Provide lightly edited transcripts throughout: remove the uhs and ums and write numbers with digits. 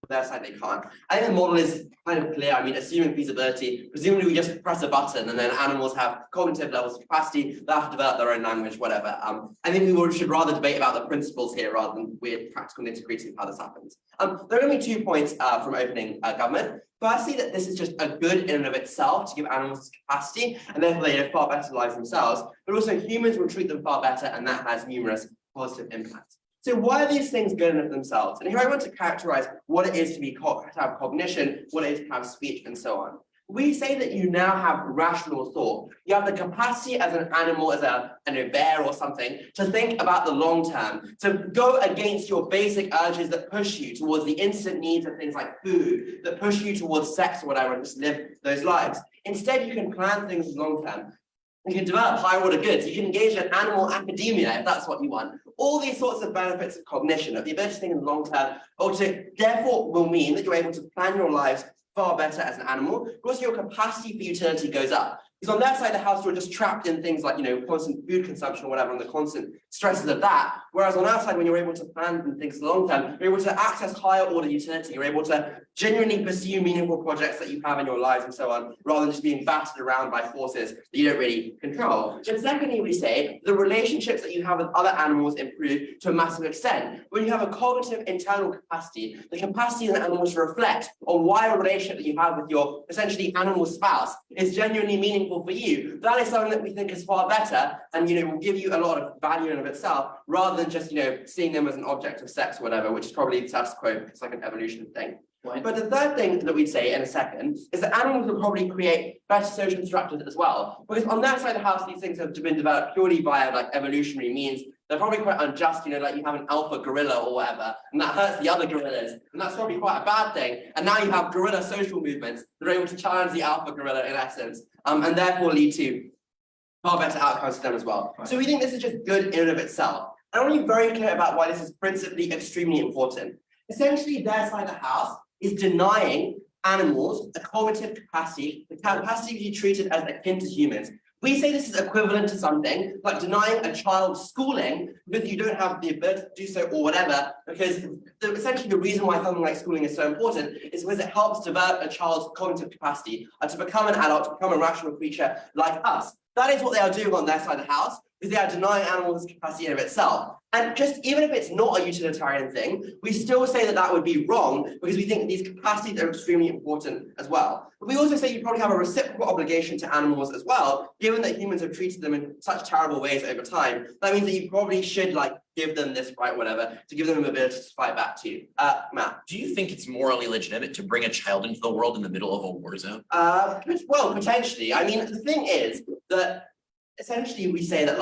their side they can't. I think the model is kind of clear. I mean, assuming feasibility, presumably we just press a button and then animals have cognitive levels of capacity, they have to develop their own language, whatever. I think we should rather debate about the principles here rather than weird practical nitty-gritty of how this happens. There are going to be 2 points from opening government. Firstly, that this is just a good in and of itself to give animals capacity, and therefore they have far better lives themselves, but also humans will treat them far better, and that has numerous positive impacts. So why are these things good in and of themselves? And here I want to characterize what it is to have cognition, what it is to have speech, and so on. We say that you now have rational thought. You have the capacity as an animal, as a bear or something, to think about the long term, to go against your basic urges that push you towards the instant needs of things like food, that push you towards sex or whatever, and just live those lives. Instead, you can plan things long term. You can develop higher order goods. You can engage in animal academia if that's what you want. All these sorts of benefits of cognition, of the ability to think in the long term, therefore will mean that you're able to plan your lives far better as an animal, but also your capacity for utility goes up. Because on their side of the house, you're just trapped in things like, constant food consumption or whatever, and the constant stresses of that. Whereas on our side, when you're able to plan things long term, you're able to access higher order utility. You're able to genuinely pursue meaningful projects that you have in your lives and so on, rather than just being battered around by forces that you don't really control. And secondly, we say the relationships that you have with other animals improve to a massive extent. When you have a cognitive internal capacity, the capacity of the animal to reflect on why a relationship that you have with your essentially animal spouse is genuinely meaningful for you, that is something that we think is far better and will give you a lot of value in and of itself, rather than just seeing them as an object of sex or whatever, which is probably the status quo. It's like an evolution thing. Right. But the third thing that we'd say in a second is that animals will probably create better social structures as well, because on that side of the house these things have been developed purely via like evolutionary means. They're probably quite unjust, like you have an alpha gorilla or whatever, and that hurts the other gorillas, and that's probably quite a bad thing. And now you have gorilla social movements that are able to challenge the alpha gorilla in essence, and therefore lead to far better outcomes for them as well. Right. So we think this is just good in and of itself. And I want to be very clear about why this is principally extremely important. Essentially, their side of the house is denying animals a cognitive capacity, the capacity to be treated as akin to humans. We say this is equivalent to something like denying a child schooling because you don't have the ability to do so or whatever, because essentially the reason why something like schooling is so important is because it helps develop a child's cognitive capacity to become an adult, to become a rational creature like us. That is what they are doing on their side of the house, because they are denying animals capacity in of itself. And just even if it's not a utilitarian thing, we still say that that would be wrong, because we think that these capacities are extremely important as well. But we also say you probably have a reciprocal obligation to animals as well, given that humans have treated them in such terrible ways over time. That means that you probably should give them this right, whatever, to give them an ability to fight back too. Matt. Do you think it's morally legitimate to bring a child into the world in the middle of a war zone? Well, potentially. I mean, the thing is that essentially we say that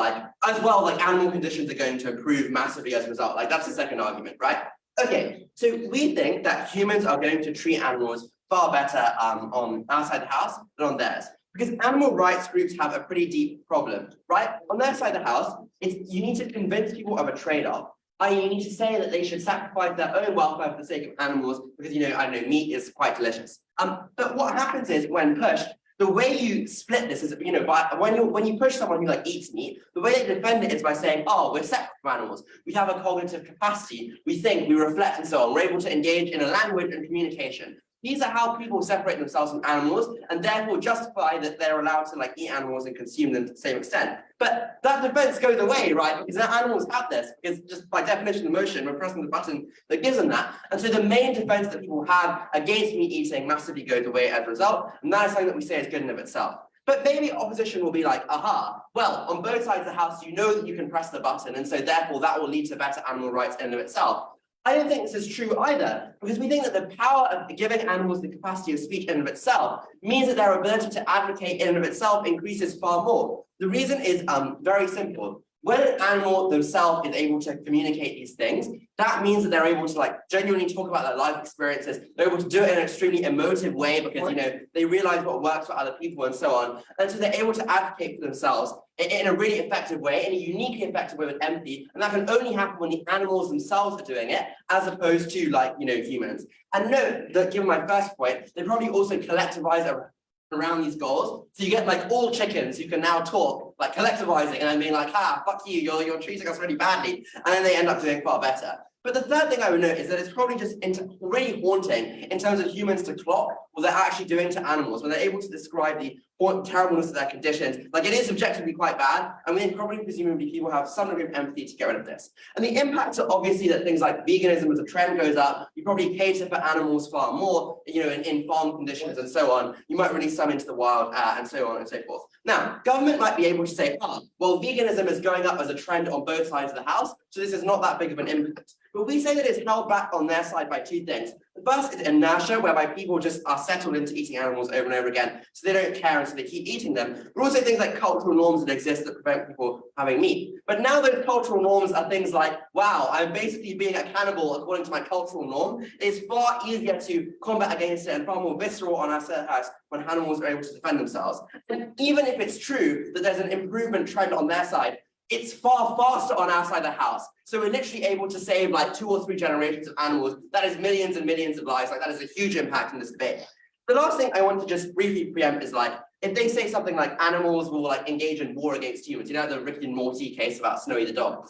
as well, animal conditions are going to improve massively as a result. That's the second argument, right? Okay, so we think that humans are going to treat animals far better on our side of the house than on theirs. Because animal rights groups have a pretty deep problem, right? On their side of the house, you need to convince people of a trade-off. You need to say that they should sacrifice their own welfare for the sake of animals because, meat is quite delicious. But what happens is when pushed, the way you split this is, when you push someone who eats meat, the way they defend it is by saying, oh, we're separate from animals. We have a cognitive capacity. We think, we reflect, and so on. We're able to engage in a language and communication. These are how people separate themselves from animals and therefore justify that they're allowed to eat animals and consume them to the same extent. But that defense goes away, right? Because the animals have this, because just by definition of motion, we're pressing the button that gives them that. And so the main defense that people have against meat eating massively goes away as a result. And that is something that we say is good in of itself. But maybe opposition will be aha, well, on both sides of the house, you know that you can press the button, and so therefore that will lead to better animal rights in and of itself. I don't think this is true either, because we think that the power of giving animals the capacity of speech in and of itself means that their ability to advocate in and of itself increases far more. The reason is very simple. When an animal themselves is able to communicate these things, that means that they're able to genuinely talk about their life experiences. They're able to do it in an extremely emotive way because they realize what works for other people and so on. And so they're able to advocate for themselves in a really effective way, in a uniquely effective way with empathy. And that can only happen when the animals themselves are doing it, as opposed to humans. And note that given my first point, they probably also collectivize around these goals. So you get all chickens who can now talk, collectivizing and then being fuck you, you're treating us really badly. And then they end up doing far better. But the third thing I would note is that it's probably just already haunting in terms of humans to clock what they're actually doing to animals, when they're able to describe the terribleness of their conditions. Like, it is subjectively quite bad, and we probably presumably people have some degree of empathy to get rid of this. And the impacts are obviously that things like veganism as a trend goes up, you probably cater for animals far more, in farm conditions and so on. You might release some into the wild and so on and so forth. Now, government might be able to say, well, veganism is going up as a trend on both sides of the house, so this is not that big of an impact. But we say that it's held back on their side by two things. The first is inertia, whereby people just are settled into eating animals over and over again, so they don't care and so they keep eating them. But also things like cultural norms that exist that prevent people having meat. But now those cultural norms are things like, wow, I'm basically being a cannibal according to my cultural norm. It's far easier to combat against it and far more visceral on our surface when animals are able to defend themselves. And even if it's true that there's an improvement trend on their side, it's far faster on our side of the house. So we're literally able to save like 2 or 3 generations of animals. That is millions and millions of lives. Like, that is a huge impact in this debate. The last thing I want to just briefly preempt is like, if they say something like animals will like engage in war against humans, the Rick and Morty case about Snowy the dog.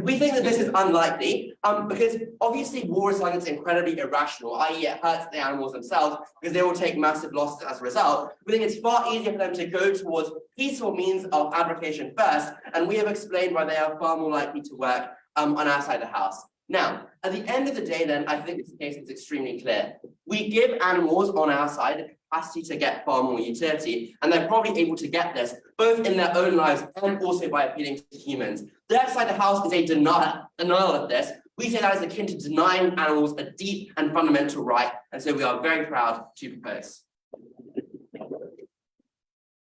We think that this is unlikely because obviously war is something that's incredibly irrational, i.e. it hurts the animals themselves because they will take massive losses as a result. We think it's far easier for them to go towards peaceful means of advocacy first, and we have explained why they are far more likely to work on our side of the house. Now, at the end of the day then, I think this case is extremely clear. We give animals on our side the capacity to get far more utility, and they're probably able to get this, both in their own lives and also by appealing to humans. Their side of the house is a denial of this. We say that is akin to denying animals a deep and fundamental right, and so we are very proud to propose.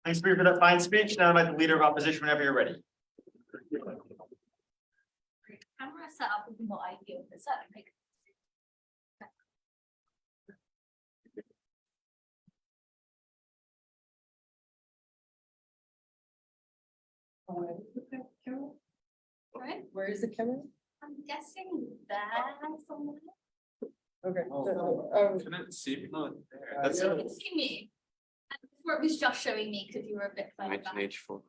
Thanks for that fine speech. Now I'm the leader of opposition whenever you're ready. Camera setup would be more ideal for certain. Right? Where is the camera? I'm guessing there somewhere. Okay. Couldn't see me there. That's you can see me. And before it was just showing me because you were a bit further back. 1984.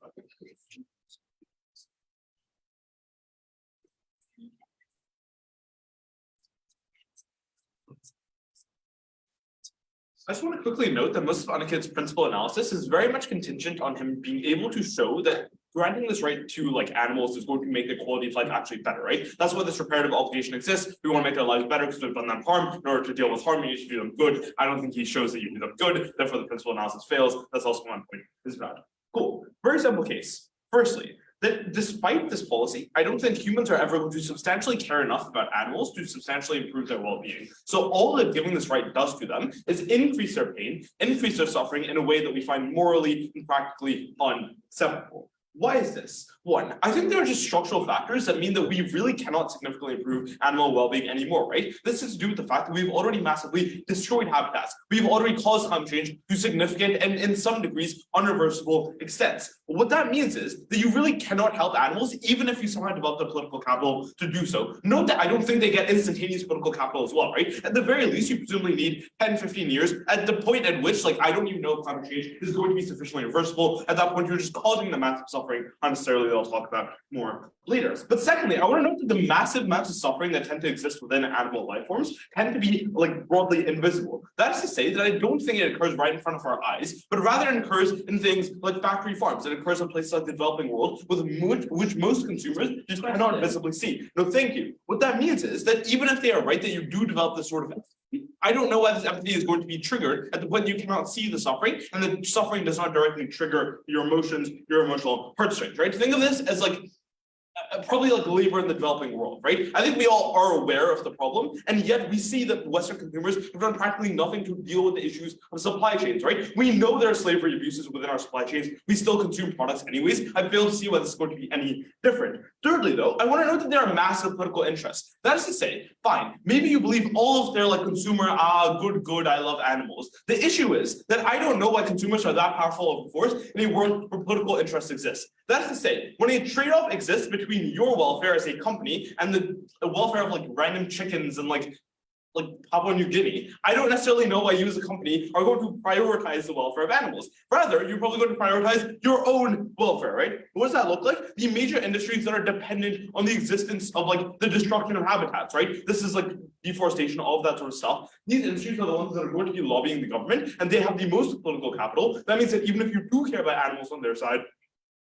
I just want to quickly note that most of Aniket's principal analysis is very much contingent on him being able to show that granting this right to like animals is going to make the quality of life actually better, right? That's why this reparative obligation exists. We want to make their lives better because we've done them harm. In order to deal with harm, you need to do them good. I don't think he shows that you do them good, therefore the principal analysis fails. That's also one point is bad. Cool. Very simple case. Firstly, that despite this policy, I don't think humans are ever going to substantially care enough about animals to substantially improve their well-being. So all that giving this right does to them is increase their pain, increase their suffering in a way that we find morally and practically unacceptable. Why is this? One, I think there are just structural factors that mean that we really cannot significantly improve animal well-being anymore, right? This has to do with the fact that we've already massively destroyed habitats. We've already caused climate change to significant and in some degrees unreversible extents. But what that means is that you really cannot help animals even if you somehow develop the political capital to do so. Note that I don't think they get instantaneous political capital as well, right? At the very least, you presumably need 10, 15 years at the point at which, like, I don't even know if climate change is going to be sufficiently reversible. At that point, you're just causing the massive suffering unnecessarily that I'll talk about more later. But secondly, I want to note that the massive amounts of suffering that tend to exist within animal life forms tend to be like broadly invisible. That's to say that I don't think it occurs right in front of our eyes, but rather it occurs in things like factory farms. It occurs in places like the developing world, with which most consumers just cannot visibly see. No, thank you. What that means is that even if they are right that you do develop this sort of empathy, I don't know why this empathy is going to be triggered at the point you cannot see the suffering, and the suffering does not directly trigger your emotions, your emotional heartstrings, right? Think of this as like probably like labor in the developing world, right? I think we all are aware of the problem, and yet we see that Western consumers have done practically nothing to deal with the issues of supply chains, right? We know there are slavery abuses within our supply chains. We still consume products anyways. I fail to see why this is going to be any different. Thirdly, though, I want to note that there are massive political interests. That is to say, fine, maybe you believe all of their like consumer, good, I love animals. The issue is that I don't know why consumers are that powerful of a force in a world where political interests exist. That is to say, when a trade-off exists between your welfare as a company and the welfare of like random chickens and like like Papua New Guinea, I don't necessarily know why you as a company are going to prioritize the welfare of animals. Rather, you're probably going to prioritize your own welfare, right? What does that look like? The major industries that are dependent on the existence of like the destruction of habitats, right? This is like deforestation, all of that sort of stuff. These industries are the ones that are going to be lobbying the government, and they have the most political capital. That means that even if you do care about animals on their side,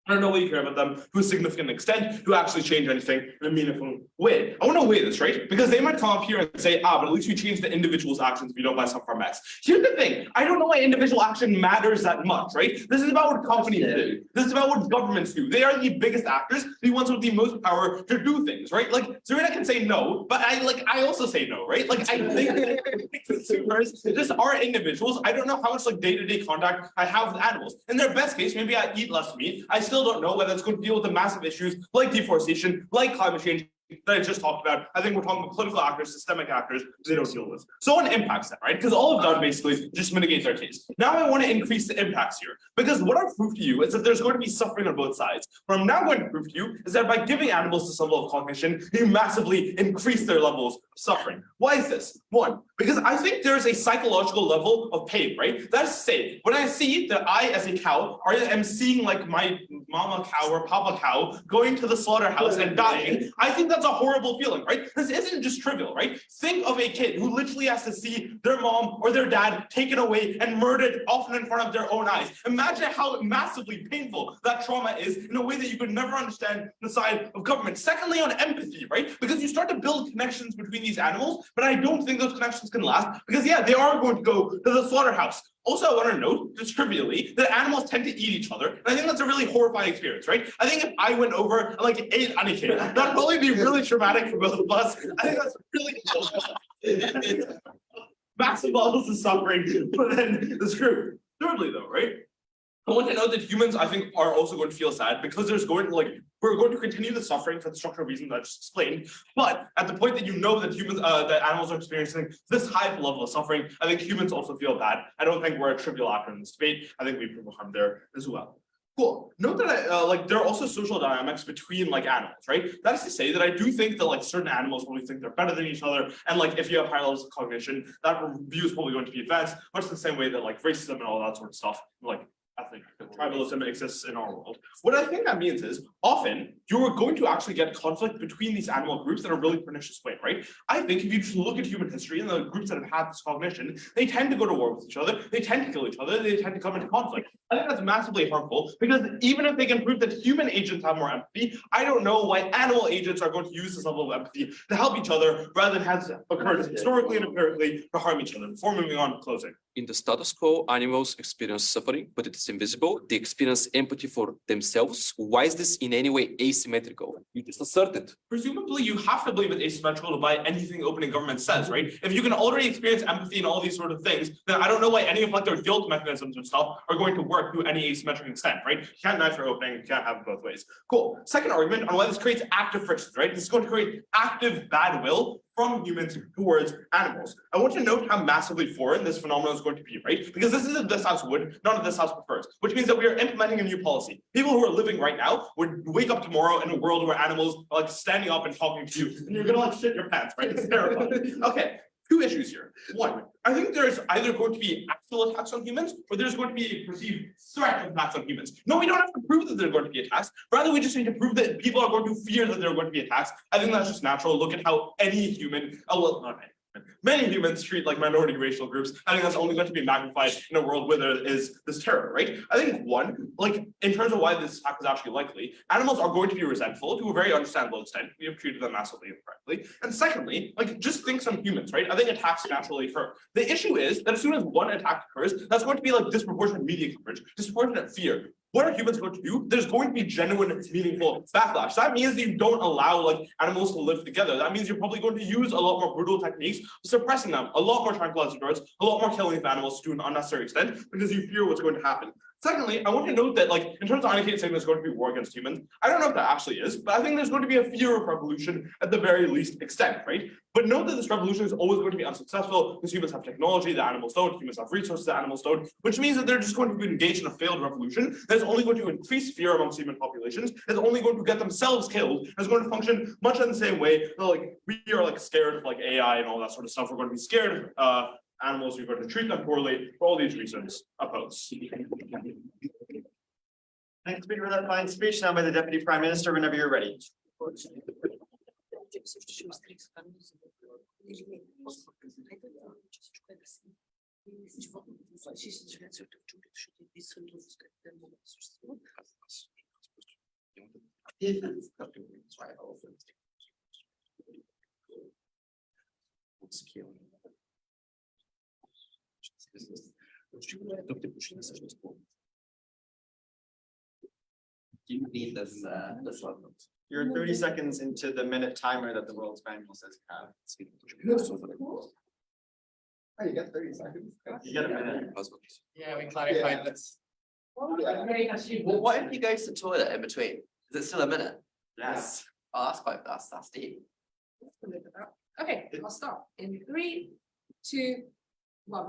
I don't know what you care about them to a significant extent to actually change anything in a meaningful way. I want to weigh this, right? Because they might come up here and say, but at least we change the individual's actions if you don't buy some from X. Here's the thing, I don't know why individual action matters that much, right? This is about what companies do. This is about what governments do. They are the biggest actors, the ones with the most power to do things, right? Like Zarina can say no, but I also say no, right? Like I think consumers just are individuals. I don't know how much like day-to-day contact I have with animals. In their best case, maybe I eat less meat. I still don't know whether it's going to deal with the massive issues like deforestation, like climate change that I just talked about. I think we're talking about political actors, systemic actors, they don't deal with. So it impacts that, right? Because all of that basically just mitigates our case. Now I want to increase the impacts here, because what I've proved to you is that there's going to be suffering on both sides. What I'm now going to prove to you is that by giving animals this level of cognition, you massively increase their levels of suffering. Why is this? One, because I think there's a psychological level of pain, right? That is to say, when I see that I, as a cow, am seeing like my mama cow or papa cow going to the slaughterhouse and dying, I think that's a horrible feeling, right? This isn't just trivial, right? Think of a kid who literally has to see their mom or their dad taken away and murdered, often in front of their own eyes. Imagine how massively painful that trauma is in a way that you could never understand the side of government. Secondly, on empathy, right? Because you start to build connections between these animals, but I don't think those connections can last, because yeah, they are going to go to the slaughterhouse. Also, I want to note, just trivially, that animals tend to eat each other. And I think that's a really horrifying experience, right? I think if I went over and like ate Aniket, that'd probably be really traumatic for both of us. I think that's really massive levels of suffering, but then the screw. Thirdly, though, right? I want to note that humans, I think, are also going to feel sad because there's going to we're going to continue the suffering for the structural reasons I just explained. But at the point that you know that humans, that animals are experiencing this high level of suffering, I think humans also feel bad. I don't think we're a trivial actor in this debate. I think we prove harm there as well. Cool. Note that there are also social dynamics between like animals, right? That is to say that I do think that like certain animals probably think they're better than each other, and like if you have higher levels of cognition, that view is probably going to be advanced, much the same way that like racism and all that sort of stuff, like I think tribalism exists in our world. What I think that means is often you're going to actually get conflict between these animal groups that are really pernicious way, right? I think if you just look at human history and the groups that have had this cognition, they tend to go to war with each other, they tend to kill each other, they tend to come into conflict. I think that's massively harmful because even if they can prove that human agents have more empathy, I don't know why animal agents are going to use this level of empathy to help each other rather than has occurred historically and empirically to harm each other. Before moving on, closing. In the status quo, animals experience suffering, but it is invisible. They experience empathy for themselves. Why is this in any way asymmetrical? You just asserted. Presumably, you have to believe it's asymmetrical to buy anything opening government says, right? If you can already experience empathy and all these sort of things, then I don't know why any of like their guilt mechanisms and stuff are going to work to any asymmetric extent, right? You can't deny for opening, you can't have it both ways. Cool. Second argument on why this creates active frictions, right? This is going to create active bad will from humans towards animals. I want to note how massively foreign this phenomenon is going to be, right? Because this is if this house would, none of this house prefers, which means that we are implementing a new policy. People who are living right now would wake up tomorrow in a world where animals are like standing up and talking to you, and you're gonna like shit your pants, right? It's terrifying. Okay, two issues here. One, I think there's either going to be actual attacks on humans, or there's going to be a perceived threat of attacks on humans. No, we don't have to prove that they're going to be attacks. Rather, we just need to prove that people are going to fear that they're going to be attacks. I think that's just natural. Look at how any human, many humans treat like minority racial groups. I think that's only going to be magnified in a world where there is this terror, right? I think one, like in terms of why this attack is actually likely, animals are going to be resentful to a very understandable extent. We have treated them massively incorrectly. And secondly, like just think on humans, right? I think attacks naturally occur. The issue is that as soon as one attack occurs, that's going to be like disproportionate media coverage, disproportionate fear. What are humans going to do? There's going to be genuine, meaningful backlash. That means that you don't allow like animals to live together. That means you're probably going to use a lot more brutal techniques, suppressing them, a lot more tranquilizer drugs, a lot more killing of animals to an unnecessary extent because you fear what's going to happen. Secondly, I want to note that, like, in terms of Aniket saying there's going to be war against humans, I don't know if that actually is, but I think there's going to be a fear of revolution at the very least extent, right? But note that this revolution is always going to be unsuccessful because humans have technology that animals don't, humans have resources that animals don't, which means that they're just going to be engaged in a failed revolution that's only going to increase fear amongst human populations, is only going to get themselves killed, and is going to function much in the same way that, like, we are like scared of like AI and all that sort of stuff. We're going to be scared of animals, we're going to treat them poorly for all these reasons. Oppose. Next speaker for that fine speech now by the Deputy Prime Minister, whenever you're ready. Do you need this this one? You're 30 seconds into the minute timer that the World's Manual says you have. Oh, you got 30 seconds. You get a minute. Yeah, we clarified this. Well, what if he goes to the toilet in between? Is it still a minute? Yes. Oh, that's deep. Okay, I'll start in 3, 2, 1.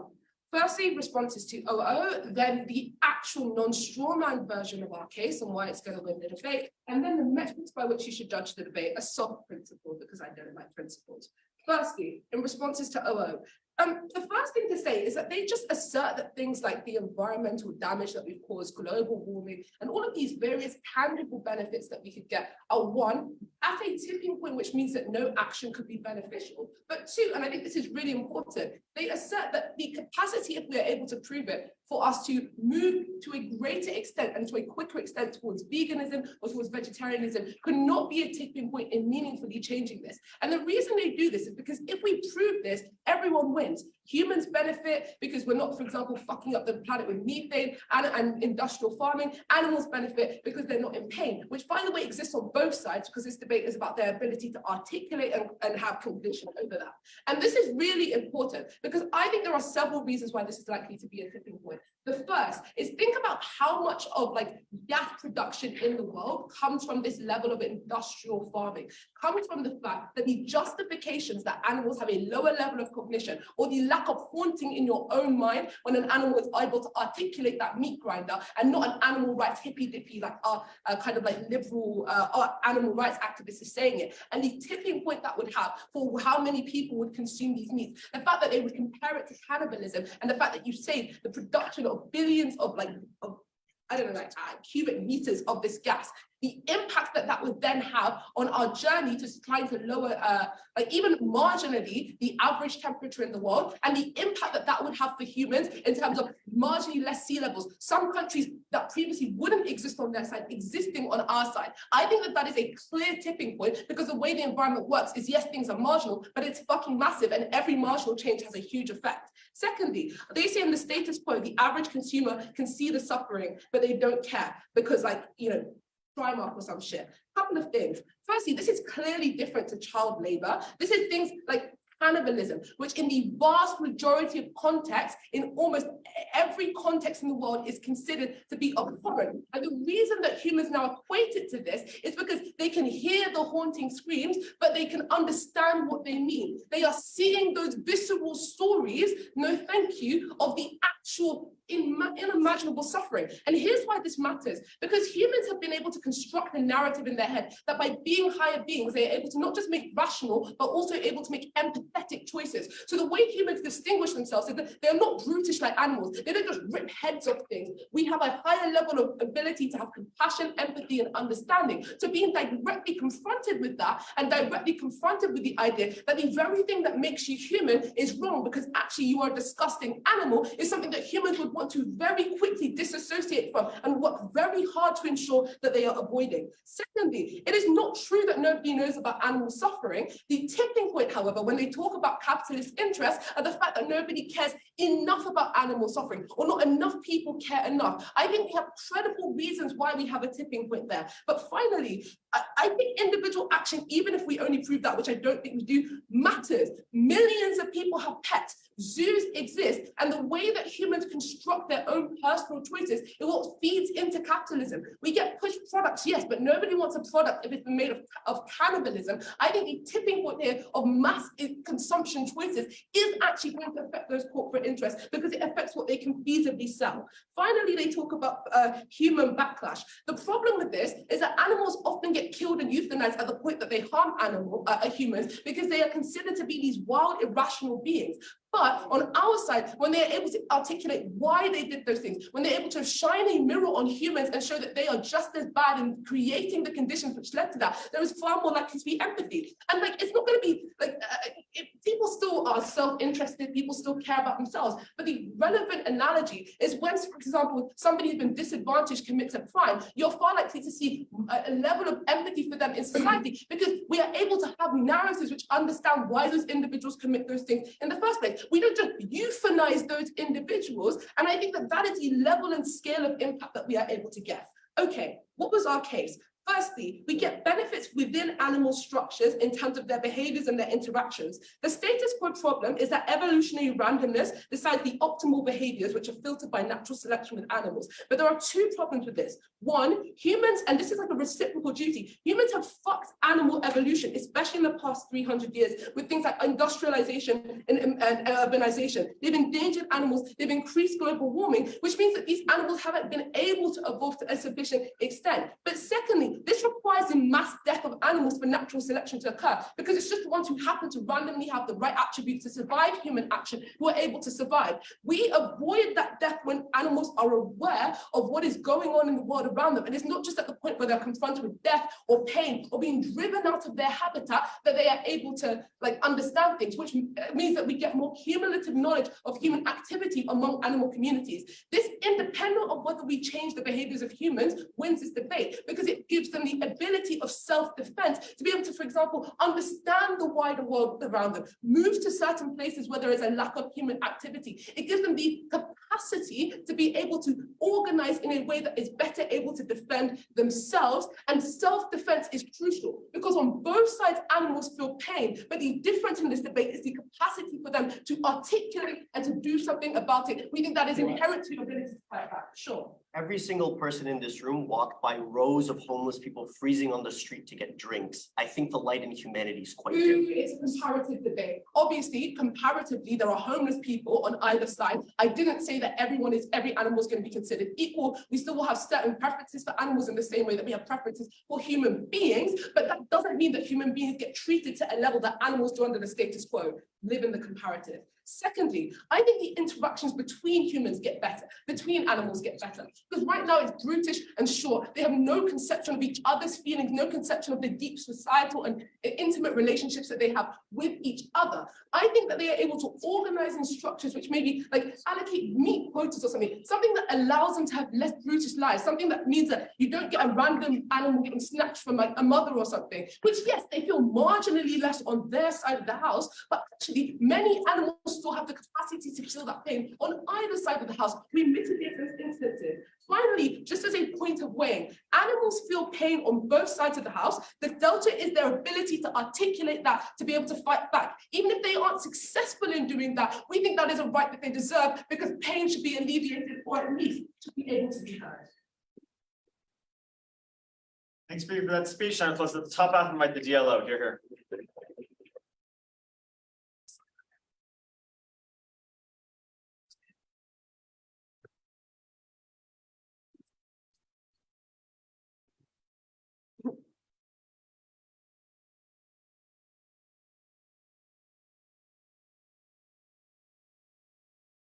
Firstly, responses to OO, then the actual non-strawman version of our case and why it's going to win the debate, and then the metrics by which you should judge the debate, a soft principle, because I don't like principles. Firstly, in responses to OO, the first thing to say is that they just assert that things like the environmental damage that we've caused, global warming, and all of these various tangible benefits that we could get are one, at a tipping point, which means that no action could be beneficial. But two, and I think this is really important, they assert that the capacity, if we are able to prove it, for us to move to a greater extent and to a quicker extent towards veganism or towards vegetarianism could not be a tipping point in meaningfully changing this. And the reason they do this is because if we prove this, everyone wins. Humans benefit because we're not, for example, fucking up the planet with methane and industrial farming. Animals benefit because they're not in pain, which, by the way, exists on both sides, because this debate is about their ability to articulate and have cognition over that. And this is really important because I think there are several reasons why this is likely to be a tipping point. The first is think about how much of like gas production in the world comes from this level of industrial farming, comes from the fact that the justifications that animals have a lower level of cognition, or the lack of haunting in your own mind when an animal is able to articulate that meat grinder and not an animal rights hippy dippy like our kind of like liberal animal rights activists is saying it, and the tipping point that would have for how many people would consume these meats, the fact that they would compare it to cannibalism, and the fact that you say the production of billions of I don't know, like cubic meters of this gas, the impact that that would then have on our journey to trying to lower, like even marginally, the average temperature in the world, and the impact that that would have for humans in terms of marginally less sea levels. Some countries that previously wouldn't exist on their side, existing on our side. I think that that is a clear tipping point, because the way the environment works is, yes, things are marginal, but it's fucking massive, and every marginal change has a huge effect. Secondly, they say in the status quo, the average consumer can see the suffering, but they don't care because, like, you know, Primark or some shit. Couple of things. Firstly, this is clearly different to child labor. This is things like cannibalism, which in the vast majority of contexts, in almost every context in the world, is considered to be abhorrent. And the reason that humans now equate it to this is because they can hear the haunting screams, but they can understand what they mean. They are seeing those visceral stories, no thank you, of the actual unimaginable suffering. And here's why this matters, because humans have been able to construct a narrative in their head that by being higher beings, they're able to not just make rational, but also able to make empathetic choices. So the way humans distinguish themselves is that they're not brutish like animals. They don't just rip heads off things. We have a higher level of ability to have compassion, empathy, and understanding. So being directly confronted with that, and directly confronted with the idea that the very thing that makes you human is wrong because actually you are a disgusting animal, is something that humans would want to very quickly disassociate from and work very hard to ensure that they are avoiding. Secondly, it is not true that nobody knows about animal suffering. The tipping point, however, when they talk about capitalist interests, are the fact that nobody cares enough about animal suffering, or not enough people care enough. I think we have credible reasons why we have a tipping point there. But finally, I think individual action, even if we only prove that, which I don't think we do, matters. Millions of people have pets. Zoos exist, and the way that humans construct their own personal choices is what feeds into capitalism. We get pushed products, yes, but nobody wants a product if it's been made of cannibalism. I think the tipping point here of mass consumption choices is actually going to affect those corporate interests because it affects what they can feasibly sell. Finally, they talk about human backlash. The problem with this is that animals often get killed and euthanized at the point that they harm humans because they are considered to be these wild, irrational beings. But on our side, when they're able to articulate why they did those things, when they're able to shine a mirror on humans and show that they are just as bad in creating the conditions which led to that, there is far more likely to be empathy. And like, it's not going to be like, people still are self-interested, people still care about themselves. But the relevant analogy is when, for example, somebody who's been disadvantaged commits a crime, you're far likely to see a level of empathy for them in society because we are able to have narratives which understand why those individuals commit those things in the first place. We don't just euthanize those individuals. And I think that that is the level and scale of impact that we are able to get. Okay, what was our case? Firstly, we get benefits within animal structures in terms of their behaviors and their interactions. The status quo problem is that evolutionary randomness decides the optimal behaviors which are filtered by natural selection with animals. But there are two problems with this. One, humans, and this is like a reciprocal duty, humans have fucked animal evolution, especially in the past 300 years, with things like industrialization and urbanization. They've endangered animals, they've increased global warming, which means that these animals haven't been able to evolve to a sufficient extent. But secondly, this requires the mass death of animals for natural selection to occur, because it's just the ones who happen to randomly have the right attributes to survive human action who are able to survive. We avoid that death when animals are aware of what is going on in the world around them. And it's not just at the point where they're confronted with death or pain or being driven out of their habitat that they are able to like understand things, which means that we get more cumulative knowledge of human activity among animal communities. This, independent of whether we change the behaviors of humans, wins this debate because it gives them the ability of self-defense to be able to, for example, understand the wider world around them, move to certain places where there is a lack of human activity. It gives them the capacity to be able to organize in a way that is better able to defend themselves, and self-defense is crucial because on both sides animals feel pain, but the difference in this debate is the capacity for them to articulate and to do something about it. We think that is inherent to your ability to fight back. Sure. Every single person in this room walked by rows of homeless people freezing on the street to get drinks. I think the light in humanity is quite dim. It's a comparative debate. Obviously, comparatively, there are homeless people on either side. I didn't say that every animal is going to be considered equal. We still will have certain preferences for animals in the same way that we have preferences for human beings, but that doesn't mean that human beings get treated to a level that animals do under the status quo. Live in the comparative. Secondly, I think the interactions between humans get better, between animals get better. Because right now it's brutish and short. They have no conception of each other's feelings, no conception of the deep societal and intimate relationships that they have with each other. I think that they are able to organize in structures which maybe like allocate meat quotas or something that allows them to have less brutish lives, something that means that you don't get a random animal getting snatched from like a mother or something, which yes, they feel marginally less on their side of the house, but actually many animals still have the capacity to feel that pain on either side of the house. We mitigate those instances. Finally, just as a point of weighing, animals feel pain on both sides of the house. The delta is their ability to articulate that, to be able to fight back. Even if they aren't successful in doing that, we think that is a right that they deserve because pain should be alleviated or at least should be able to be heard. Thanks for that speech, and plus at the top half invite the DLO. Here.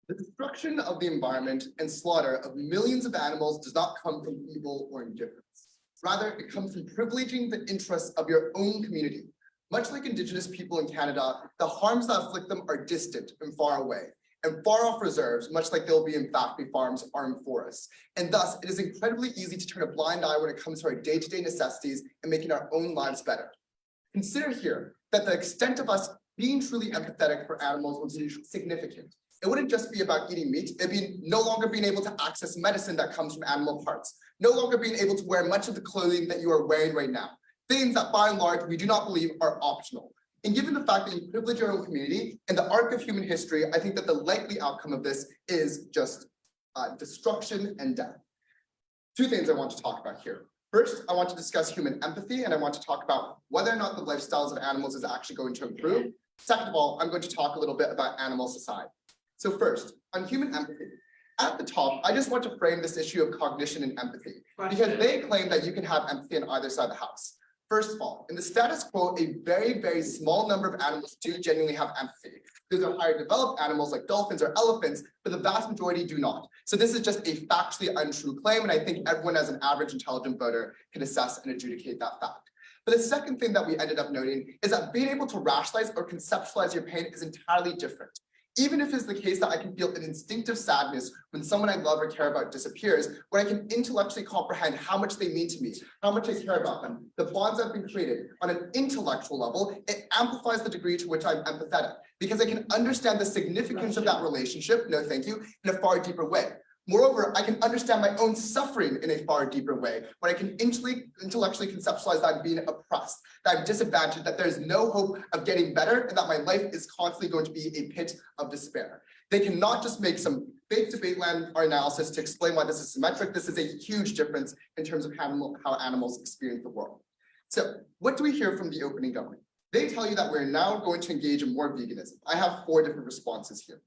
The destruction of the environment and slaughter of millions of animals does not come from evil or indifference. Rather, it comes from privileging the interests of your own community. Much like Indigenous people in Canada, the harms that afflict them are distant and far away, and far off reserves, much like they'll be in factory farms or in forests. And thus, it is incredibly easy to turn a blind eye when it comes to our day-to-day necessities and making our own lives better. Consider here that the extent of us being truly empathetic for animals would be significant. It wouldn't just be about eating meat, it'd be no longer being able to access medicine that comes from animal parts, no longer being able to wear much of the clothing that you are wearing right now, things that by and large we do not believe are optional. And given the fact that you privilege your own community in the arc of human history, I think that the likely outcome of this is just destruction and death. Two things I want to talk about here. First, I want to discuss human empathy, and I want to talk about whether or not the lifestyles of animals is actually going to improve. Second of all, I'm going to talk a little bit about animal society. So first, on human empathy. At the top, I just want to frame this issue of cognition and empathy, because they claim that you can have empathy on either side of the house. First of all, in the status quo, a very, very small number of animals do genuinely have empathy. These are higher developed animals like dolphins or elephants, but the vast majority do not. So this is just a factually untrue claim, and I think everyone as an average intelligent voter can assess and adjudicate that fact. But the second thing that we ended up noting is that being able to rationalize or conceptualize your pain is entirely different. Even if it's the case that I can feel an instinctive sadness when someone I love or care about disappears, when I can intellectually comprehend how much they mean to me, how much I care about them, the bonds that have been created on an intellectual level, it amplifies the degree to which I'm empathetic, because I can understand the significance of that relationship, no thank you, in a far deeper way. Moreover, I can understand my own suffering in a far deeper way, when I can intellectually conceptualize that I'm being oppressed, that I'm disadvantaged, that there's no hope of getting better, and that my life is constantly going to be a pit of despair. They cannot just make some fake debate land or analysis to explain why this is symmetric. This is a huge difference in terms of how animals experience the world. So what do we hear from the opening government? They tell you that we're now going to engage in more veganism. I have 4 different responses here.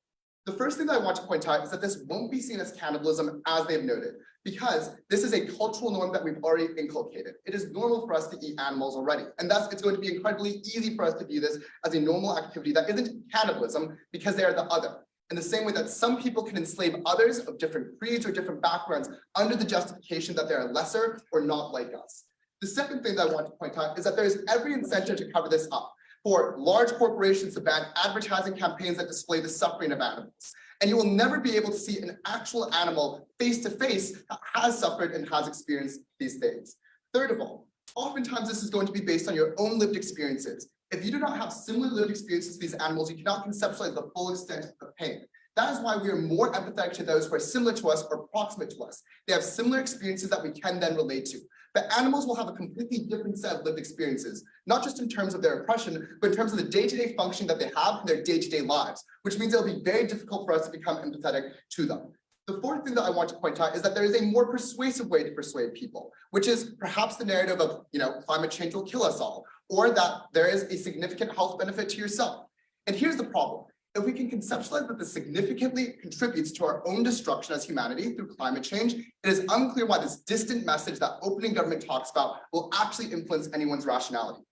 The first thing that I want to point out is that this won't be seen as cannibalism, as they've noted, because this is a cultural norm that we've already inculcated. It is normal for us to eat animals already, and thus it's going to be incredibly easy for us to view this as a normal activity that isn't cannibalism because they are the other. In the same way that some people can enslave others of different creeds or different backgrounds under the justification that they are lesser or not like us. The second thing that I want to point out is that there is every incentive to cover this up, for large corporations to ban advertising campaigns that display the suffering of animals. And you will never be able to see an actual animal face to face that has suffered and has experienced these things. Third of all, oftentimes this is going to be based on your own lived experiences. If you do not have similar lived experiences to these animals, you cannot conceptualize the full extent of pain. That is why we are more empathetic to those who are similar to us or proximate to us. They have similar experiences that we can then relate to. But animals will have a completely different set of lived experiences, not just in terms of their oppression, but in terms of the day-to-day functioning that they have in their day-to-day lives, which means it'll be very difficult for us to become empathetic to them. The fourth thing that I want to point out is that there is a more persuasive way to persuade people, which is perhaps the narrative of, climate change will kill us all, or that there is a significant health benefit to yourself. And here's the problem. If we can conceptualize that this significantly contributes to our own destruction as humanity through climate change, it is unclear why this distant message that opening government talks about will actually influence anyone's rationality.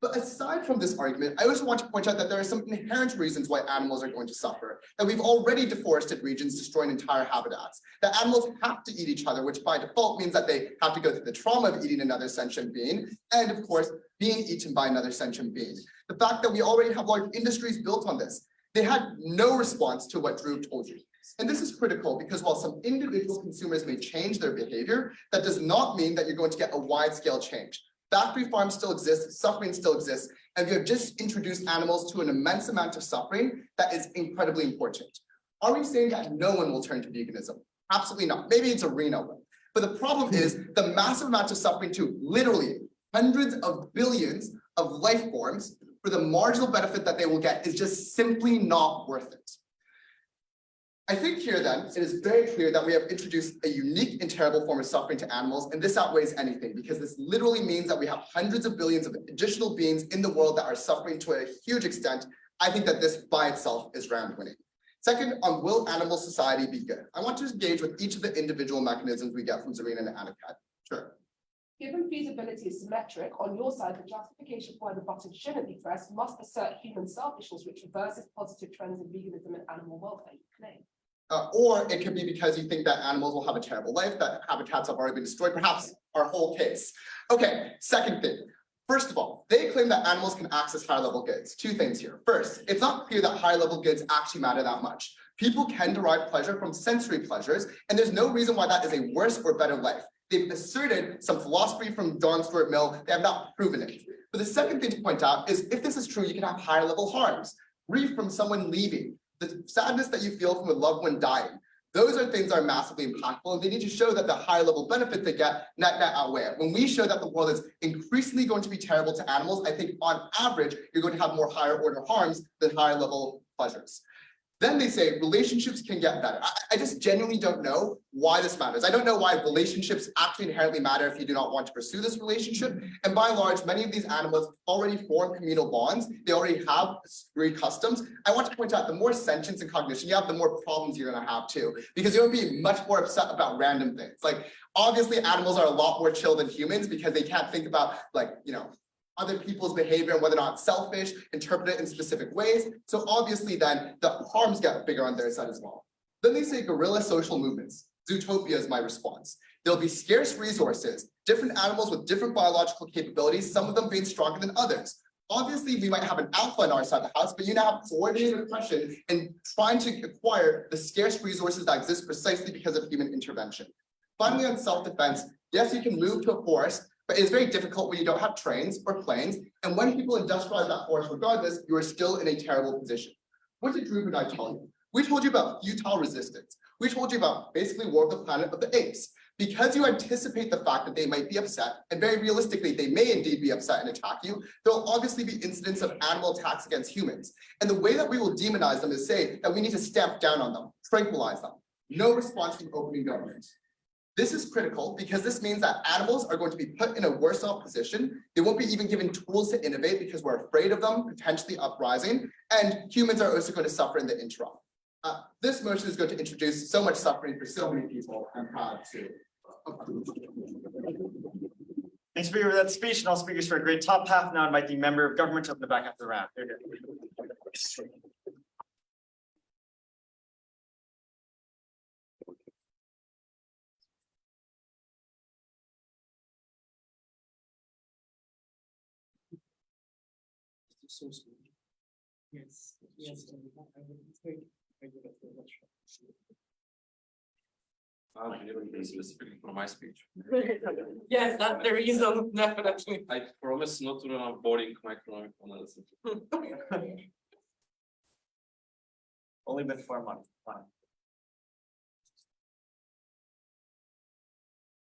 But aside from this argument, I also want to point out that there are some inherent reasons why animals are going to suffer, that we've already deforested regions, destroying entire habitats, that animals have to eat each other, which by default means that they have to go through the trauma of eating another sentient being, and of course, being eaten by another sentient being. The fact that we already have large industries built on this. They had no response to what Dhruv told you. And this is critical because while some individual consumers may change their behavior, that does not mean that you're going to get a wide-scale change. Factory farms still exist, suffering still exists, and we have just introduced animals to an immense amount of suffering that is incredibly important. Are we saying that no one will turn to veganism? Absolutely not. Maybe Zarina will. But the problem is the massive amount of suffering to literally hundreds of billions of life forms for the marginal benefit that they will get is just simply not worth it. I think here then, it is very clear that we have introduced a unique and terrible form of suffering to animals, and this outweighs anything, because this literally means that we have hundreds of billions of additional beings in the world that are suffering to a huge extent. I think that this by itself is round winning. Second, on will animal society be good? I want to engage with each of the individual mechanisms we get from Zarina and Aniket. Sure. Given feasibility is symmetric, on your side, the justification for why the button shouldn't be pressed must assert human selfishness, which reverses positive trends in veganism and animal welfare, you claim. Or it could be because you think that animals will have a terrible life, that habitats have already been destroyed, perhaps our whole case. Okay, second thing. First of all, they claim that animals can access higher level goods. Two things here. First, it's not clear that higher level goods actually matter that much. People can derive pleasure from sensory pleasures, and there's no reason why that is a worse or better life. They've asserted some philosophy from John Stuart Mill. They have not proven it. But the second thing to point out is if this is true, you can have higher level harms. Grief from someone leaving, the sadness that you feel from a loved one dying, Those are things that are massively impactful, and they need to show that the higher level benefits they get net outweigh it. When we show that the world is increasingly going to be terrible to animals, I think on average, you're going to have more higher order harms than higher level pleasures. Then they say relationships can get better. I just genuinely don't know why this matters. I don't know why relationships actually inherently matter if you do not want to pursue this relationship. And by and large, many of these animals already form communal bonds. They already have great customs. I want to point out the more sentience and cognition you have, the more problems you're going to have too, because you're going to be much more upset about random things. Like obviously animals are a lot more chill than humans because they can't think about other people's behavior and whether or not it's selfish, interpret it in specific ways. So obviously then the harms get bigger on their side as well. Then they say guerrilla social movements. Zootopia is my response. There'll be scarce resources, different animals with different biological capabilities, some of them being stronger than others. Obviously, we might have an alpha on our side of the house, but you now have coordinated oppression and trying to acquire the scarce resources that exist precisely because of human intervention. Finally, on self-defense, yes, you can move to a forest, but it's very difficult when you don't have trains or planes. And when people industrialize that forest regardless, you are still in a terrible position. What did Dhruv and I tell you? We told you about futile resistance. We told you about basically War of the Planet of the Apes. Because you anticipate the fact that they might be upset, and very realistically, they may indeed be upset and attack you, there'll obviously be incidents of animal attacks against humans. And the way that we will demonize them is say that we need to stamp down on them, tranquilize them. No response from opening government. This is critical because this means that animals are going to be put in a worse off position. They won't be even given tools to innovate because we're afraid of them potentially uprising, and humans are also going to suffer in the interim. This motion is going to introduce so much suffering for so many people. I'm proud to approve. Thanks for that speech and all speakers for a great top half. Now I invite the member of government up the back after the round. Here. Yes, yes, I would think I would have much. Specifically for my speech. Yes, that's the reason, definitely. I promise not to run a boring micro analysis. Only been 4 months. Fine.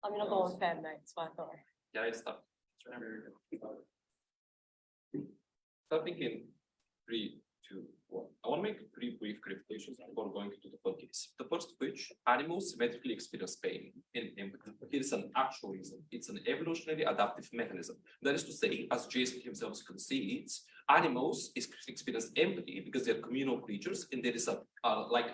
I'm gonna go on 10 nights, fine. Yeah, I stopped. Starting in 3, 2, 1. I want to make 3 brief clarifications before going into the full case. The first of which, animals symmetrically experience pain in empathy. Here's an actual reason. It's an evolutionary adaptive mechanism. That is to say, as Jason himself concedes, animals experience empathy because they're communal creatures and there is a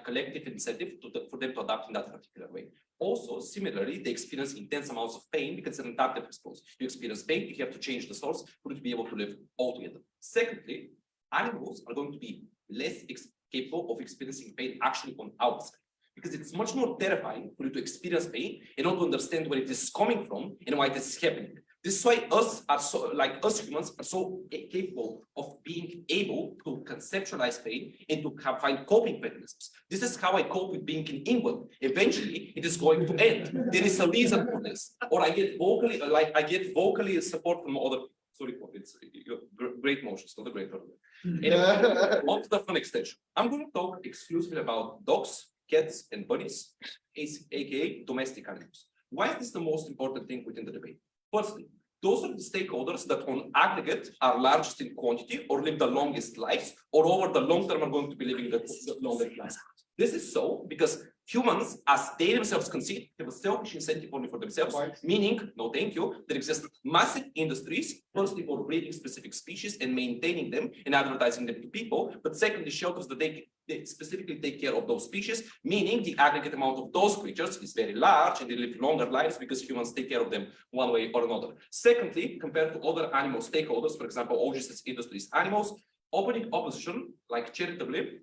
collective incentive for them to adapt in that particular way. Also, similarly, they experience intense amounts of pain because it's an adaptive response. You experience pain, you have to change the source for you to be able to live altogether. Secondly, animals are going to be less capable of experiencing pain actually on outside, because it's much more terrifying for you to experience pain and not to understand where it is coming from and why this is happening. This is why us humans are so capable of being able to conceptualize pain and to find coping mechanisms. This is how I cope with being in England. Eventually, it is going to end. There is a reason for this. Or I get vocally support from other. Sorry, it's great motions, not a great problem. Anyway, on to the fun extension. I'm going to talk exclusively about dogs, cats, and bunnies, aka domestic animals. Why is this the most important thing within the debate? Firstly, those are the stakeholders that on aggregate are largest in quantity or live the longest lives, or over the long term are going to be living the longest lives. This is so because humans, as they themselves concede, have a selfish incentive only for themselves, meaning, no thank you, there exist massive industries, firstly for breeding specific species and maintaining them and advertising them to people, but secondly, shelters that they specifically take care of those species, meaning the aggregate amount of those creatures is very large and they live longer lives because humans take care of them one way or another. Secondly, compared to other animal stakeholders, for example, OGS industries animals, opening opposition, like charitably,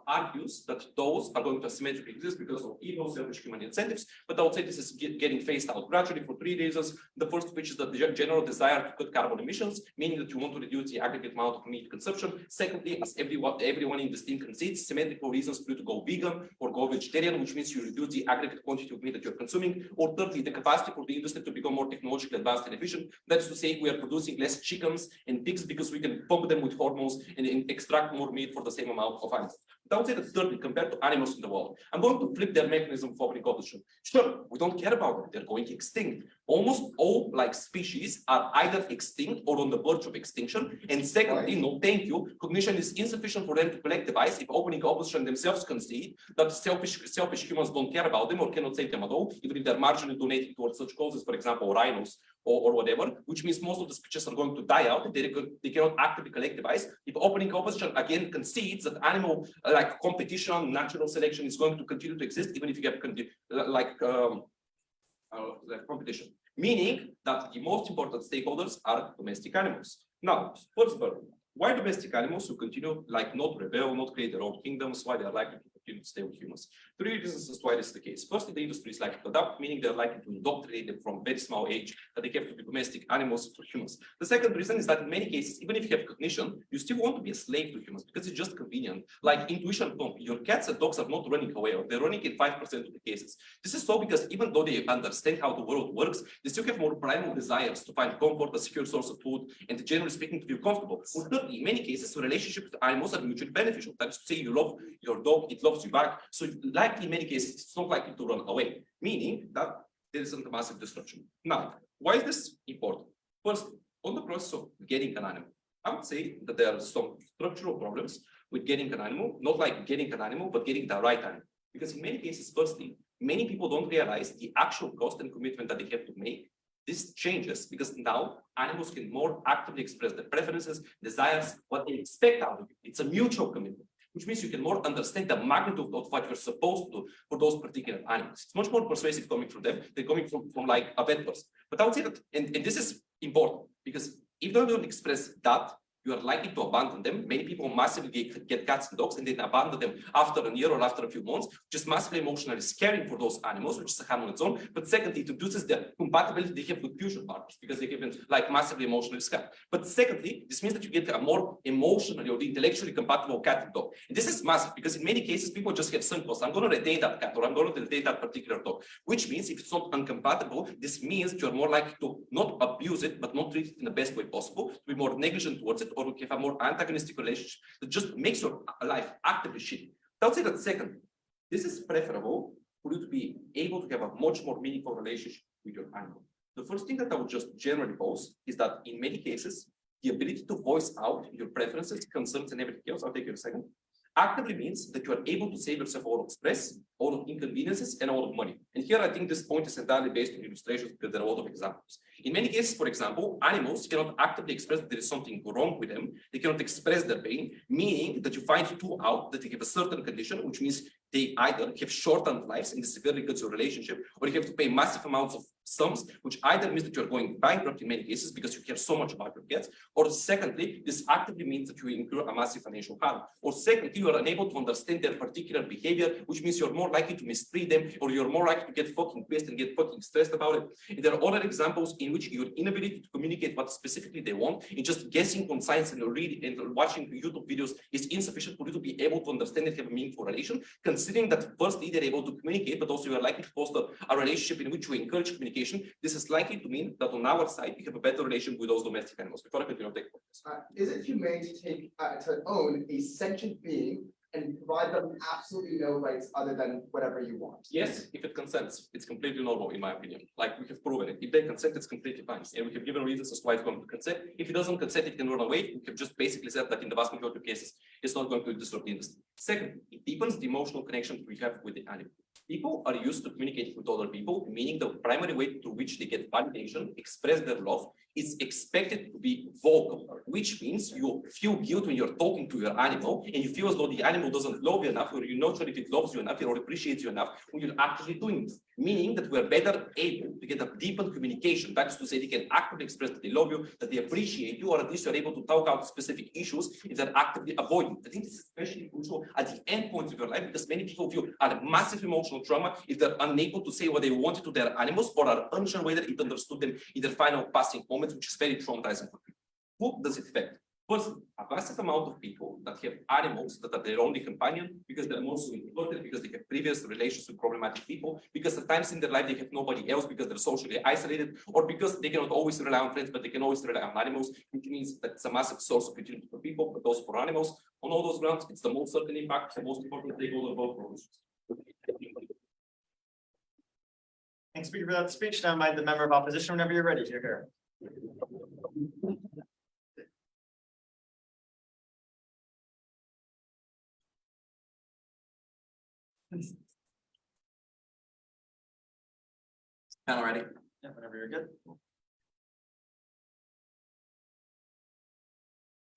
argues that those are going to asymmetrically exist because of evil, selfish human incentives. But I would say this is getting phased out gradually for 3 reasons. The first of which is that the general desire to cut carbon emissions, meaning that you want to reduce the aggregate amount of meat consumption. Secondly, as everyone in this team concedes, symmetrical reasons for you to go vegan or go vegetarian, which means you reduce the aggregate quantity of meat that you're consuming. Or thirdly, the capacity for the industry to become more technologically advanced and efficient. That is to say, we are producing less chickens and pigs because we can pump them with hormones and extract more meat for the same amount of animals. advanced. But I would say that thirdly, compared to animals in the world, I'm going to flip their mechanism for reproduction. Sure, we don't care about them, they're going extinct. Almost all like species are either extinct or on the verge of extinction. And secondly, no thank you, cognition is insufficient for them to collectivize if opening opposition themselves concede that selfish humans don't care about them or cannot save them at all, even if they're marginally donating towards such causes, for example, rhinos or whatever, which means most of the species are going to die out and they cannot actively collectivize. If opening opposition again concedes that animal like competition, natural selection is going to continue to exist, even if you have competition, meaning that the most important stakeholders are domestic animals. Now, first burden. Why domestic animals who continue like not rebel, not create their own kingdoms, why they are likely to continue to stay with humans? 3 reasons as to why this is the case. Firstly, the industry is likely to adapt, meaning they're likely to indoctrinate them from very small age that they have to be domestic animals for humans. The second reason is that in many cases, even if you have cognition, you still want to be a slave to humans because it's just convenient. Like intuition, your cats and dogs are not running away, or they're running in 5% of the cases. This is so because even though they understand how the world works, they still have more primal desires to find comfort, a secure source of food, and generally speaking, to feel comfortable. In many cases, relationships with animals are mutually beneficial. That is to say, you love your dog, it loves you back. So likely in many cases, it's not likely to run away, meaning that there isn't a massive disruption. Now, why is this important? First, on the process of getting an animal, I would say that there are some structural problems with getting an animal, not like getting an animal, but getting the right animal. Because in many cases, firstly, many people don't realize the actual cost and commitment that they have to make. This changes because now animals can more actively express their preferences, desires, what they expect out of you. It's a mutual commitment, which means you can more understand the magnitude of what you're supposed to do for those particular animals. It's much more persuasive coming from them than coming from like a vet person. But I would say that, and this is important, because if they don't express that, you are likely to abandon them. Many people massively get cats and dogs and then abandon them after a year or after a few months, just massively emotionally scaring for those animals, which is a harm on its own. But secondly, it reduces the compatibility they have with fusion partners because they have been like massively emotionally scared. But secondly, this means that you get a more emotionally or intellectually compatible cat and dog. And this is massive because in many cases, people just have sunk costs. I'm going to retain that cat or I'm going to retain that particular dog, which means if it's not incompatible, this means you're more likely to not abuse it, but not treat it in the best way possible, to be more negligent towards it, or to have a more antagonistic relationship that just makes your life actively shitty. I'll say that second, this is preferable for you to be able to have a much more meaningful relationship with your animal. The first thing that I would just generally pose is that in many cases, the ability to voice out your preferences, concerns, and everything else, I'll take you in a second, actively means that you are able to save yourself all of stress, all of inconveniences, and all of money. And here I think this point is entirely based on illustrations because there are a lot of examples. In many cases, for example, animals cannot actively express that there is something wrong with them. They cannot express their pain, meaning that you find two out that they have a certain condition, which means they either have shortened lives and this severely cuts your relationship, or you have to pay massive amounts of sums, which either means that you're going bankrupt in many cases because you care so much about your pets, or secondly, this actively means that you incur a massive financial harm, or secondly, you are unable to understand their particular behavior, which means you're more likely to mistreat them, or you're more likely to get fucking pissed and get fucking stressed about it. And there are other examples in which your inability to communicate what specifically they want and just guessing on science and reading and watching YouTube videos is insufficient for you to be able to understand and have a meaningful relation, considering that firstly they're able to communicate, but also you are likely to foster a relationship in which you encourage communication. This is likely to mean that on our side we have a better relation with those domestic animals. Before I continue, take questions. Is it humane to take to own a sentient being and provide them absolutely no rights other than whatever you want? Yes, if it consents, it's completely normal in my opinion. Like we have proven it. If they consent, it's completely fine. And we have given reasons as to why it's going to consent. If it doesn't consent, it can run away. We have just basically said that in the vast majority of cases, it's not going to disrupt the industry. Second, it deepens the emotional connection we have with the animal. People are used to communicating with other people, meaning the primary way through which they get validation, express their love, is expected to be vocal, which means you feel guilt when you're talking to your animal and you feel as though the animal doesn't love you enough, or you're not sure if it loves you enough or appreciates you enough when you're actually doing this. Meaning that we're better able to get a deepened communication. That is to say, they can actively express that they love you, that they appreciate you, or at least you're able to talk out specific issues if they're actively avoiding. I think this is especially crucial at the end points of your life because many people feel a massive emotional trauma if they're unable to say what they wanted to their animals or are unsure whether it understood them in their final passing moments, which is very traumatizing for people. Who does it affect? First, a massive amount of people that have animals that are their only companion because they're mostly introverted, because they have previous relations with problematic people, because at times in their life they have nobody else because they're socially isolated, or because they cannot always rely on friends, but they can always rely on animals, which means that it's a massive source of utility for people, but also for animals. On all those grounds, it's the most certain impact, the most important stakeholder of both propositions. Thanks, Speaker, for that speech. Now by the member of opposition, whenever you're ready, you're here. Panel ready? Yeah, whenever you're good.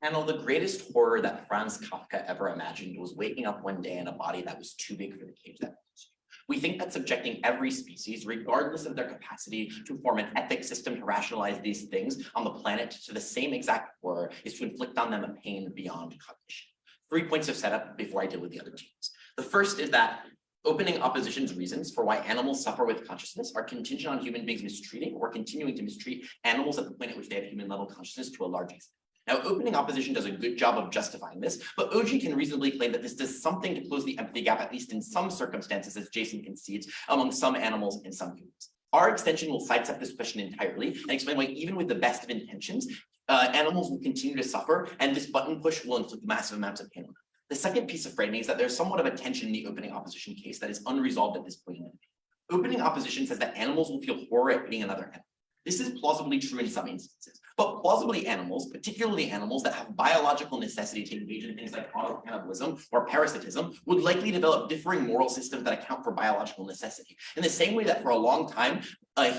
Panel, the greatest horror that Franz Kafka ever imagined was waking up one day in a body that was too big for the cage that holds you. We think that subjecting every species, regardless of their capacity to form an ethic system to rationalize these things on the planet, to the same exact horror is to inflict on them a pain beyond cognition. 3 points of setup before I deal with the other teams. The first is that opening opposition's reasons for why animals suffer with consciousness are contingent on human beings mistreating or continuing to mistreat animals at the point at which they have human level consciousness to a large extent. Now, opening opposition does a good job of justifying this, but OG can reasonably claim that this does something to close the empathy gap, at least in some circumstances, as Jason concedes, among some animals and some humans. Our extension will sidestep this question entirely and explain why even with the best of intentions, animals will continue to suffer, and this button push will inflict massive amounts of pain on them. The second piece of framing is that there's somewhat of a tension in the opening opposition case that is unresolved at this point in the debate. Opening opposition says that animals will feel horror at hitting another animal. This is plausibly true in some instances, but plausibly animals, particularly animals that have biological necessity to engage in things like autocannibalism or parasitism, would likely develop differing moral systems that account for biological necessity. In the same way that for a long time,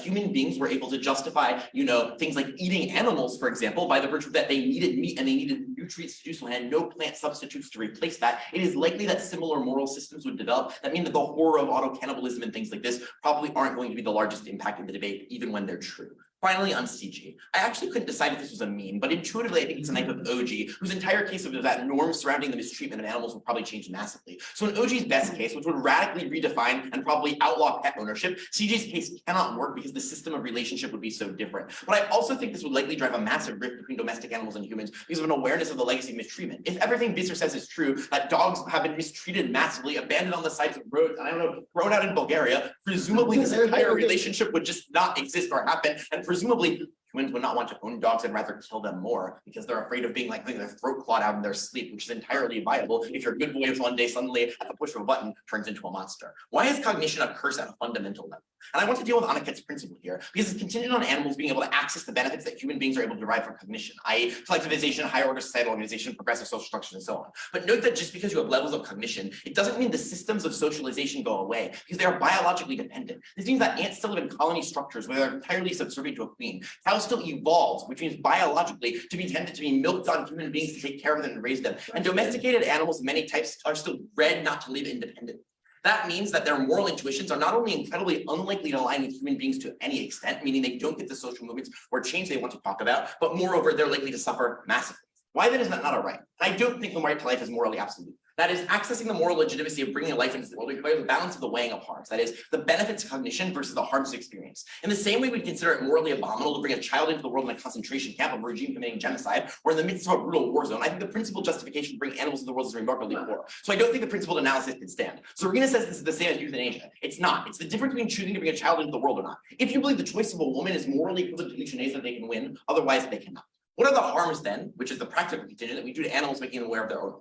human beings were able to justify, things like eating animals, for example, by the virtue that they needed meat and they needed nutrients to do so and had no plant substitutes to replace that. It is likely that similar moral systems would develop that mean that the horror of autocannibalism and things like this probably aren't going to be the largest impact in the debate, even when they're true. Finally, on CG, I actually couldn't decide if this was a meme, but intuitively I think it's a knife of OG, whose entire case of that norms surrounding the mistreatment of animals will probably change massively. So in OG's best case, which would radically redefine and probably outlaw pet ownership, CG's case cannot work because the system of relationship would be so different. But I also think this would likely drive a massive rift between domestic animals and humans because of an awareness of the legacy of mistreatment. If everything Biser says is true, that dogs have been mistreated massively, abandoned on the sides of roads, and I don't know, thrown out in Bulgaria, presumably this entire relationship would just not exist or happen, and presumably humans would not want to own dogs and rather kill them more because they're afraid of being like having their throat clawed out in their sleep, which is entirely viable if your good boy one day suddenly at the push of a button turns into a monster. Why is cognition a curse at a fundamental level? And I want to deal with Aniket's principle here because it's contingent on animals being able to access the benefits that human beings are able to derive from cognition, i.e. collectivization, higher order societal organization, progressive social structures, and so on. But note that just because you have levels of cognition, it doesn't mean the systems of socialization go away because they are biologically dependent. This means that ants still live in colony structures where they're entirely subservient to a queen. Cows still evolve, which means biologically to be tended to be milked on human beings to take care of them and raise them. And domesticated animals of many types are still bred not to live independently. That means that their moral intuitions are not only incredibly unlikely to align with human beings to any extent, meaning they don't get the social movements or change they want to talk about, but moreover, they're likely to suffer massively. Why then is that not a right? I don't think the right to life is morally absolute. That is, accessing the moral legitimacy of bringing a life into the world requires a balance of the weighing of harms. That is, the benefits of cognition versus the harms of experience. In the same way we consider it morally abominable to bring a child into the world in a concentration camp of a regime committing genocide, or in the midst of a brutal war zone, I think the principal justification to bring animals into the world is remarkably poor. So I don't think the principled analysis can stand. Zarina says this is the same as euthanasia. It's not. It's the difference between choosing to bring a child into the world or not. If you believe the choice of a woman is morally equivalent to euthanasia, they can win. Otherwise, they cannot. What are the harms then, which is the practical contingent that we do to animals making them aware of their own?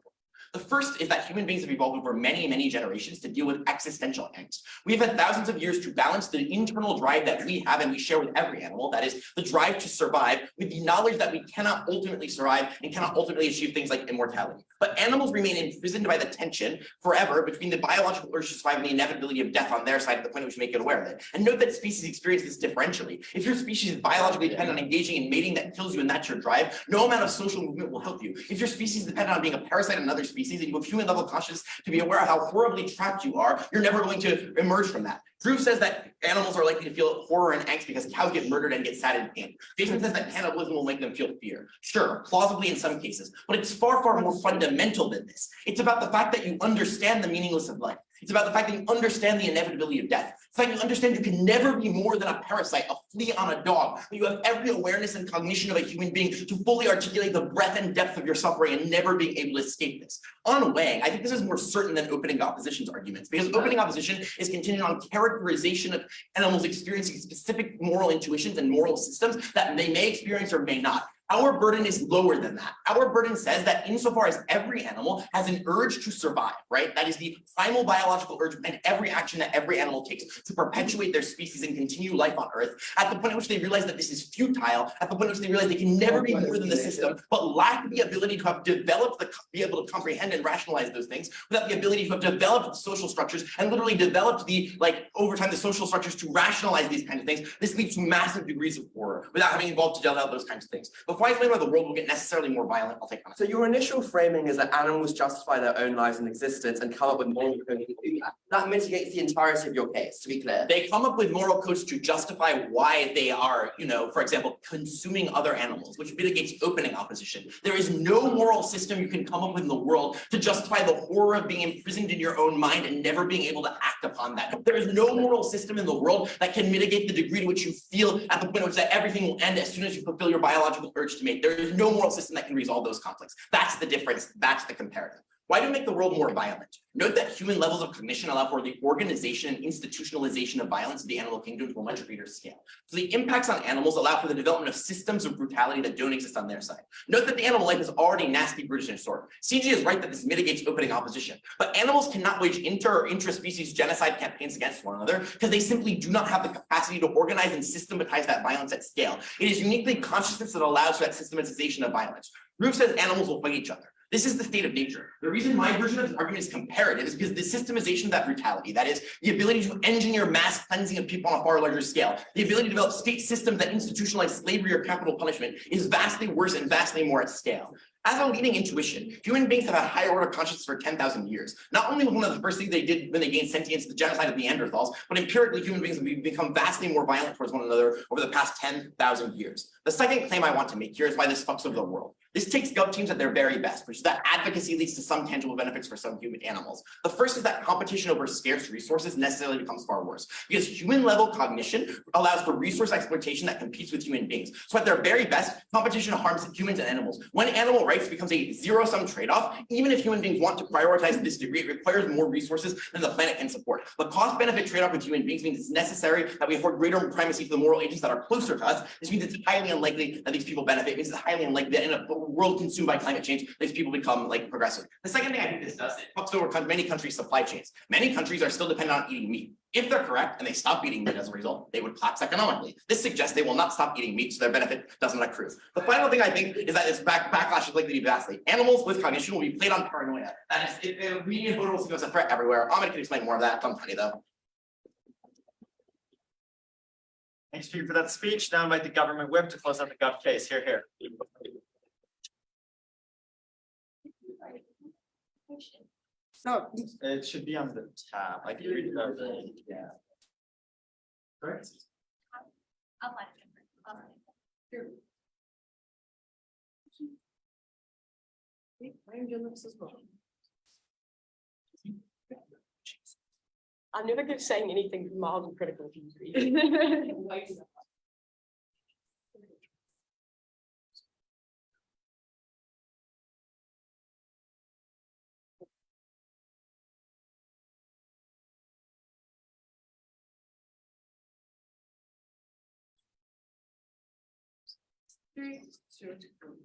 The first is that human beings have evolved over many, many generations to deal with existential angst. We've had thousands of years to balance the internal drive that we have and we share with every animal, that is the drive to survive, with the knowledge that we cannot ultimately survive and cannot ultimately achieve things like immortality. But animals remain imprisoned by the tension forever between the biological urge to survive and the inevitability of death on their side at the point at which we make it aware of it. And note that species experience this differentially. If your species is biologically dependent on engaging in mating that kills you and that's your drive, no amount of social movement will help you. If your species is dependent on being a parasite on another species and you have human level consciousness to be aware of how horribly trapped you are, you're never going to emerge from that. Dhruv says that animals are likely to feel horror and angst because cows get murdered and get sad in pain. Jason says that cannibalism will make them feel fear. Sure, plausibly in some cases, but it's far, far more fundamental than this. It's about the fact that you understand the meaningless of life. It's about the fact that you understand the inevitability of death. It's like you understand you can never be more than a parasite, a flea on a dog. But you have every awareness and cognition of a human being to fully articulate the breadth and depth of your suffering and never being able to escape this. On weighing, I think this is more certain than opening opposition's arguments, because opening opposition is contingent on characterization of animals experiencing specific moral intuitions and moral systems that they may experience or may not. Our burden is lower than that. Our burden says that insofar as every animal has an urge to survive, right? That is the primal biological urge and every action that every animal takes to perpetuate their species and continue life on Earth, at the point at which they realize that this is futile, at the point at which they realize they can never be more than the system, but lack the ability to have developed be able to comprehend and rationalize those things, without the ability to have developed the social structures and literally developed over time, the social structures to rationalize these kinds of things. This leads to massive degrees of horror without having evolved to develop those kinds of things. Before I explain why the world will get necessarily more violent, I'll take on it. So your initial framing is that animals justify their own lives and existence and come up with moral codes to do that. That mitigates the entirety of your case, to be clear. They come up with moral codes to justify why they are, for example, consuming other animals, which mitigates opening opposition. There is no moral system you can come up with in the world to justify the horror of being imprisoned in your own mind and never being able to act upon that. There is no moral system in the world that can mitigate the degree to which you feel at the point at which that everything will end as soon as you fulfill your biological urge to mate. There is no moral system that can resolve those conflicts. That's the difference. That's the comparative. Why do we make the world more violent? Note that human levels of cognition allow for the organization and institutionalization of violence of the animal kingdom to a much greater scale. So the impacts on animals allow for the development of systems of brutality that don't exist on their side. Note that the animal life is already nasty, brutish, and sort. CG is right that this mitigates opening opposition, but animals cannot wage inter or intraspecies genocide campaigns against one another because they simply do not have the capacity to organize and systematize that violence at scale. It is uniquely consciousness that allows for that systematization of violence. Dhruv says animals will fight each other. This is the state of nature. The reason my version of the argument is comparative is because the systemization of that brutality, that is, the ability to engineer mass cleansing of people on a far larger scale, the ability to develop state systems that institutionalize slavery or capital punishment is vastly worse and vastly more at scale. As a leading intuition, human beings have had higher order consciousness for 10,000 years. Not only was one of the first things they did when they gained sentience the genocide of Neanderthals, but empirically human beings have become vastly more violent towards one another over the past 10,000 years. The second claim I want to make here is why this fucks over the world. This takes gov teams at their very best, which is that advocacy leads to some tangible benefits for some human animals. The first is that competition over scarce resources necessarily becomes far worse because human level cognition allows for resource exploitation that competes with human beings. So at their very best, competition harms humans and animals. When animal rights becomes a zero-sum trade-off, even if human beings want to prioritize this degree, it requires more resources than the planet can support. The cost-benefit trade-off with human beings means it's necessary that we afford greater primacy to the moral agents that are closer to us. This means it's highly unlikely that these people benefit. It means it's highly unlikely that in a world consumed by climate change, these people become progressive. The second thing I think this does, it fucks over many countries' supply chains. Many countries are still dependent on eating meat. If they're correct and they stop eating meat as a result, they would collapse economically. This suggests they will not stop eating meat, so their benefit doesn't accrue. The final thing I think is that this backlash is likely to be vastly. Animals with cognition will be played on paranoia. That is, median voter will see as a threat everywhere. Ahmed can explain more of that. I'm funny though. Thanks to you for that speech. Now invite the government whip to close out the gov case. Here, here. No, it should be on the tab. I can read it. Yeah. Correct. I'll find it. I'm never good saying anything mildly critical of you.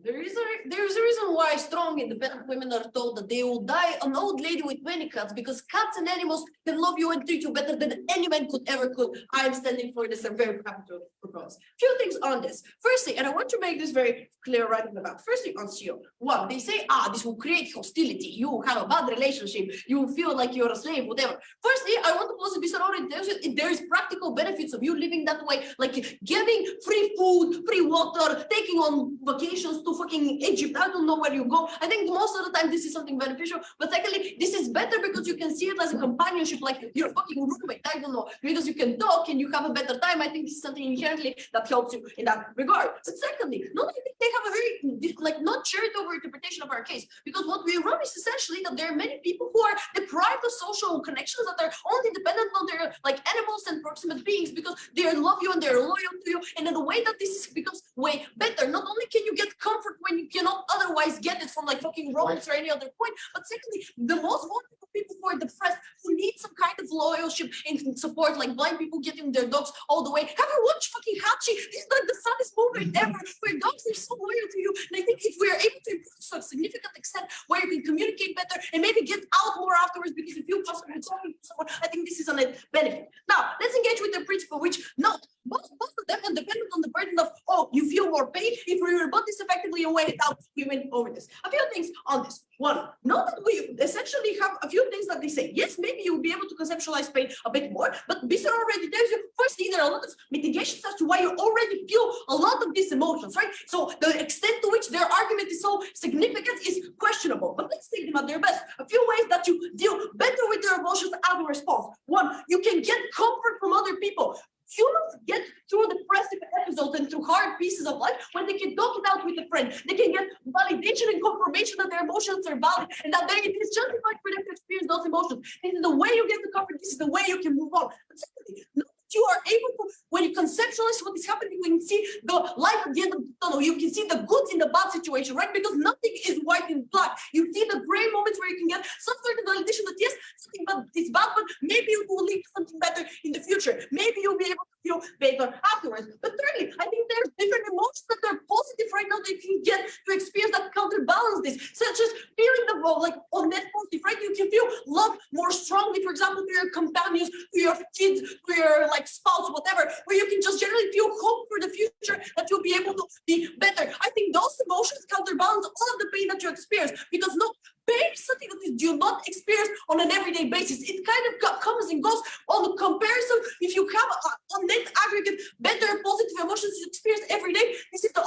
There's a reason why strong, independent women are told that they will die an old lady with many cats because cats and animals can love you and treat you better than any man could ever could. I am standing for this. I'm very happy to propose. Few things on this. Firstly, and I want to make this very clear right in the back. Firstly, on Xiao. One, they say, this will create hostility. You have a bad relationship. You will feel like you're a slave, whatever. Firstly, I want to pose a Biser Angelov. There is practical benefits of you living that way, like getting free food, free water, taking on vacations to fucking Egypt. I don't know where you go. I think most of the time this is something beneficial. But secondly, this is better because you can see it as a companionship, like your fucking roommate. I don't know, because you can talk and you have a better time. I think this is something inherently that helps you in that regard. But secondly, not I think they have a very not charitable interpretation of our case, because what we run is essentially that there are many people who are deprived of social connections that are only dependent on their animals and proximate beings because they love you and they're loyal to you. And in a way that this becomes way better. Not only can you get comfort when you cannot otherwise get it from fucking romance or any other point, but secondly, the most vulnerable people who are depressed, who need some kind of loyalship and support, like blind people getting their dogs all the way. Have you watched fucking Hachi? This is like the saddest moment ever, where dogs are so loyal to you. And I think if we are able to improve to a significant extent, where you can communicate better and maybe get out more afterwards because you feel comfortable talking to someone, I think this is a net benefit. Now, let's engage with the principle, which note, both of them are dependent on the burden of, oh, you feel more pain. If we rebut this effectively and weigh it out, we went over this. A few things on this. One, note that we essentially have a few things that they say. Yes, maybe you'll be able to conceptualize pain a bit more, but Biser already tells you, firstly, there are a lot of mitigations as to why you already feel a lot of these emotions, right? So the extent to which their argument is so significant is questionable, but let's take them at their best. A few ways that you deal better with their emotions as a response. One, you can get comfort from other people. Humans get through depressive episodes and through hard pieces of life when they can talk it out with a friend. They can get validation and confirmation that their emotions are valid and that it is justified for them to experience those emotions. This is the way you get the comfort. This is the way you can move on. But secondly, you are able to, when you conceptualize what is happening, when you see the light at the end of the tunnel, you can see the good in the bad situation, right? Because nothing is white and black. You see the gray moments where you can get some sort of validation that yes, something bad is bad, but maybe it will lead to something better in the future. Maybe you'll be able to feel better afterwards. But thirdly, I think there's different emotions that are positive right now that you can get to experience that counterbalance this, such as feeling the like on net positive, right? You can feel love more strongly, for example, to your companions, to your kids, to your like spouse, whatever, where you can just generally feel hope for the future that you'll be able to be better. I think those emotions counterbalance all of the pain that you experience, because no, pain is something that you do not experience on an everyday basis. It kind of comes and goes on the comparison. If you have a net aggregate better positive emotions you experience every day, this is the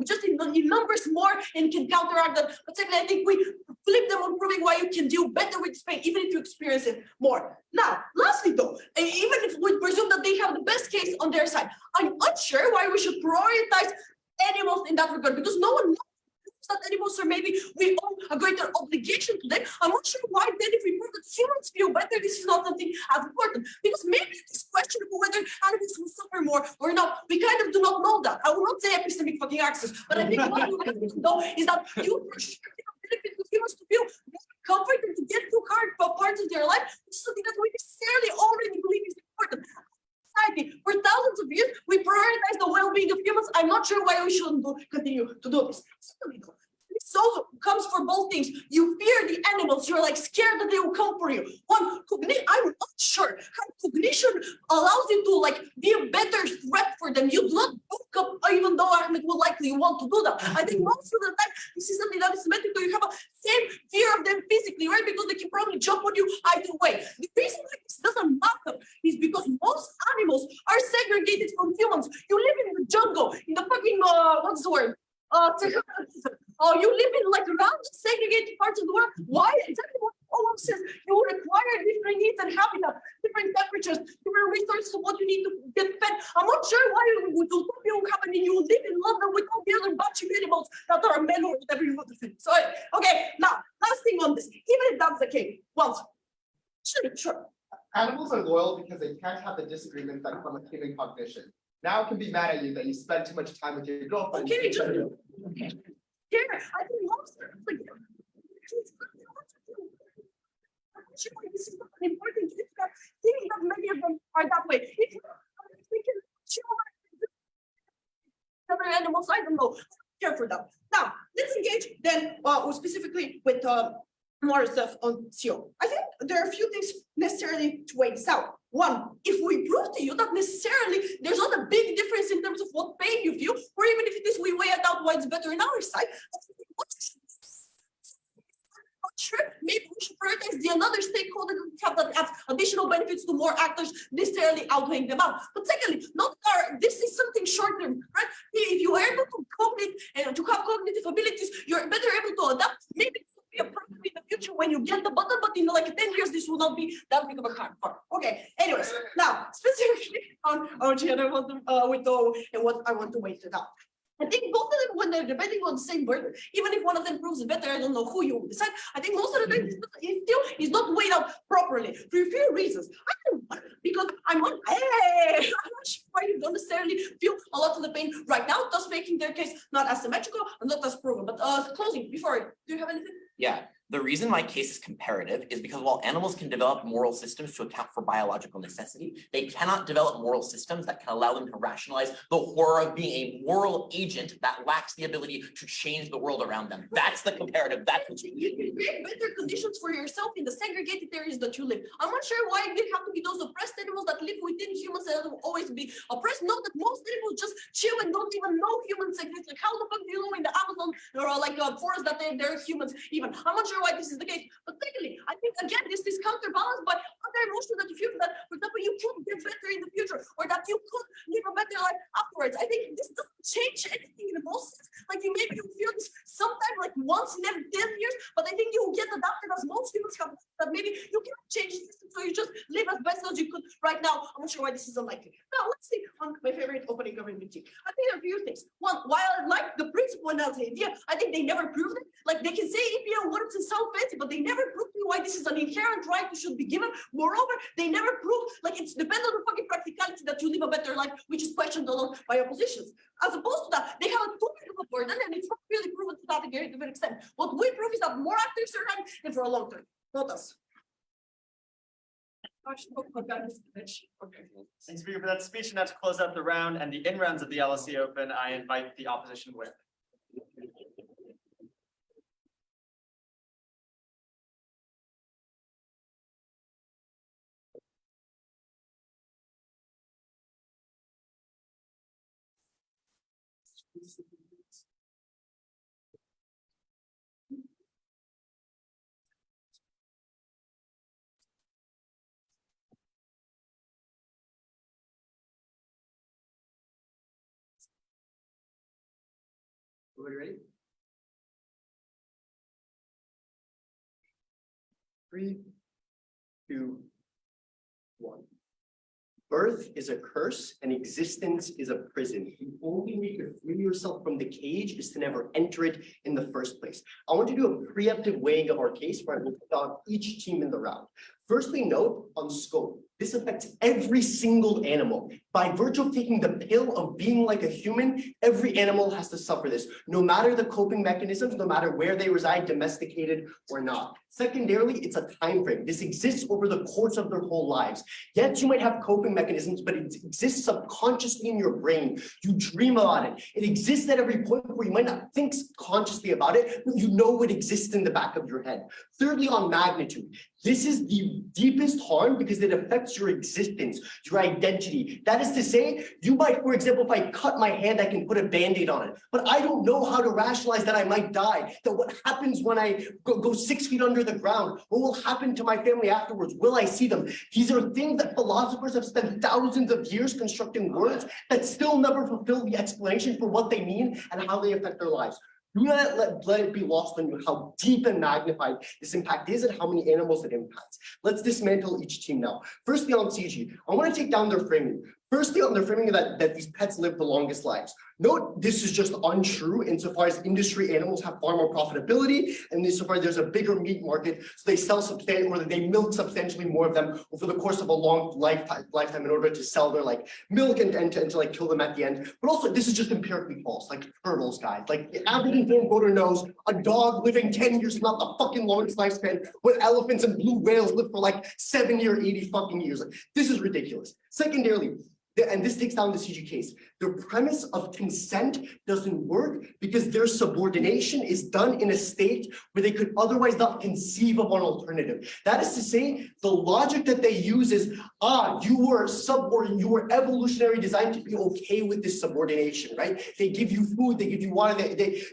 just in numbers more and can counteract them. But secondly, I think we flip them on proving why you can deal better with this pain, even if you experience it more. Now, lastly though, even if we presume that they have the best case on their side, I'm unsure why we should prioritize animals in that regard, because no one knows that animals are maybe we owe a greater obligation to them. I'm not sure why then if we prove that humans feel better, this is not something as important, because maybe it's questionable whether animals will suffer more or not. We kind of do not know that. I will not say epistemic fucking access, but I think what you have to know is that you for sure benefit to humans to feel comfort and to get through hard parts of their life, which is something that we necessarily already believe is important. For thousands of years, we prioritize the well-being of humans. I'm not sure why we shouldn't continue to do this. This also comes for both things. You fear the animals. You're like scared that they will come for you. One, I'm not sure how cognition allows you to like be a better threat for them. You do not book up, even though Ahmed would likely want to do that. I think most of the time, this is something that is symmetrical. You have a same fear of them physically, right? Because they can probably jump on you either way. The reason why this doesn't matter is because most animals are segregated from humans. You live in the jungle, in the fucking, what's the word? Oh, you live in like around segregated parts of the world. Why? Exactly what Olaf says. You will require different needs and habitat, different temperatures, different resources of what you need to get fed. I'm not sure why with utopia will happen and you will live in London with all the other bunch of animals that are men or whatever you want to say. So, okay, now, last thing on this. Even if that's the case, sure. Animals are loyal because they can't have the disagreements that come with human cognition. Now it can be mad at you that you spend too much time with your girlfriend. Okay, just yeah, I think most of like this is not an important thing that many of them are that way. If we can other animals, I don't know. Care for them. Now let's engage then specifically with more stuff on Xiao. I think there are a few things necessarily to weigh this out. One, if we prove to you that necessarily there's not a big difference in terms of what pain you feel, or even if it is we weigh it out why it's better in our side, sure, maybe we should prioritize the another stakeholder that adds additional benefits to more actors necessarily outweighing them out. But secondly, this is something short term, right? If you are able to cognate and to have cognitive abilities, you're better able to adapt. Maybe it will be a problem in the future when you get the button, but in like 10 years, this will not be that big of a hard part. Okay, anyways, now specifically on what I want to and what I want to wait it out. I think both of them, when they're debating on the same burden, even if one of them proves it better, I don't know who you decide. I think most of the time it still is not weighed out properly for a few reasons. Because I'm not sure why you don't necessarily feel a lot of the pain right now, thus making their case not as symmetrical and not as proven. But closing before, do you have anything? Yeah, The reason my case is comparative is because while animals can develop moral systems to account for biological necessity, they cannot develop moral systems that can allow them to rationalize the horror of being a moral agent that lacks the ability to change the world around them. That's the comparative. That's what you You can create better conditions for yourself in the segregated areas that you live. I'm not sure why they have to be those oppressed animals that live within humans and will always be oppressed. Know that most animals just chill and don't even know humans exist. Like how the fuck do you know in the Amazon or like forest that they're humans even? I'm not sure why this is the case. But secondly, I think again this is counterbalanced by other emotions that you feel that, for example, you could get better in the future or that you could live a better life afterwards. I think this doesn't change anything in emotions. Like you maybe you feel this sometime like once in every 10 years, but I think you will get adapted as most humans have that maybe you cannot change the system, so you just live as best as you could right now. I'm not sure why this is unlikely. Now let's see on my favorite opening government meeting. I think there are a few things. One, while I like the principle and the idea, I think they never proved it. Like they can say EPL works and sound fancy, but they never proved me why this is an inherent right you should be given. Moreover, they never proved like it's dependent on the fucking practicality that you live a better life, which is questioned a lot by oppositions. As opposed to that, they have a too big of a burden and it's not really proven to that a good extent. What we prove is that more actors are running and for a long term, not us. Okay, thanks for that speech. And now to close out the round and the in-rounds of the LSE Open, I invite the opposition whip. Everybody ready? 3, 2, 1. Birth is a curse and existence is a prison. The only way to free yourself from the cage is to never enter it in the first place. I want to do a preemptive weighing of our case where I will put down each team in the round. Firstly, note on scope. This affects every single animal. By virtue of taking the pill of being like a human, every animal has to suffer this, no matter the coping mechanisms, no matter where they reside, domesticated or not. Secondarily, it's a time frame. This exists over the course of their whole lives. Yes, you might have coping mechanisms, but it exists subconsciously in your brain. You dream about it. It exists at every point where you might not think consciously about it, but you know it exists in the back of your head. Thirdly, on magnitude. This is the deepest harm because it affects your existence, your identity. That is to say, you might, for example, if I cut my hand, I can put a Band-Aid on it, but I don't know how to rationalize that I might die, that what happens when I go 6 feet under the ground, what will happen to my family afterwards, will I see them? These are things that philosophers have spent thousands of years constructing words that still never fulfill the explanation for what they mean and how they affect their lives. Do not let it be lost on you how deep and magnified this impact is and how many animals it impacts. Let's dismantle each team now. Firstly, on CG, I want to take down their framing. Firstly, on their framing that these pets live the longest lives. Note, this is just untrue insofar as industry animals have far more profitability, and insofar there's a bigger meat market, so they sell substantially, or they milk substantially more of them over the course of a long lifetime in order to sell their like milk and to like kill them at the end. But also, this is just empirically false, like turtles, guys. Like the average informed voter knows a dog living 10 years is not the fucking longest lifespan, when elephants and blue whales live for like 70 or 80 fucking years. Like, this is ridiculous. Secondarily, and this takes down the CG case. The premise of consent doesn't work because their subordination is done in a state where they could otherwise not conceive of an alternative. That is to say, the logic that they use is, you were you were evolutionary designed to be okay with this subordination, right? They give you food, they give you water,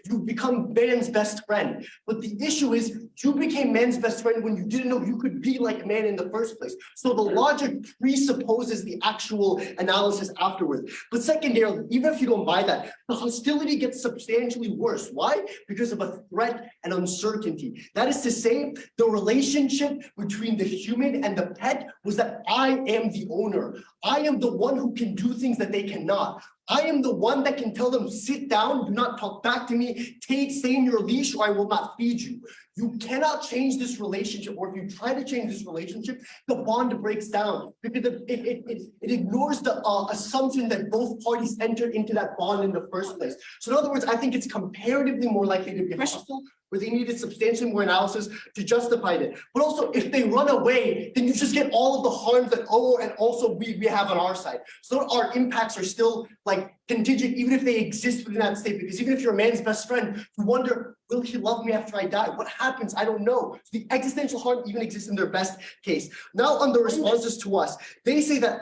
you become man's best friend. But the issue is, you became man's best friend when you didn't know you could be like man in the first place. So the logic presupposes the actual analysis afterwards. But secondarily, even if you don't buy that, the hostility gets substantially worse. Why? Because of a threat and uncertainty. That is to say, the relationship between the human and the pet was that I am the owner. I am the one who can do things that they cannot. I am the one that can tell them, sit down, do not talk back to me, stay in your leash or I will not feed you. You cannot change this relationship, or if you try to change this relationship, the bond breaks down because it ignores the assumption that both parties entered into that bond in the first place. So in other words, I think it's comparatively more likely to be hostile where they needed substantially more analysis to justify it. But also, if they run away, then you just get all of the harms that and also we have on our side. So our impacts are still like contingent, even if they exist within that state. Because even if you're a man's best friend, you wonder, will he love me after I die? What happens? I don't know. So the existential harm even exists in their best case. Now on the responses to us, they say that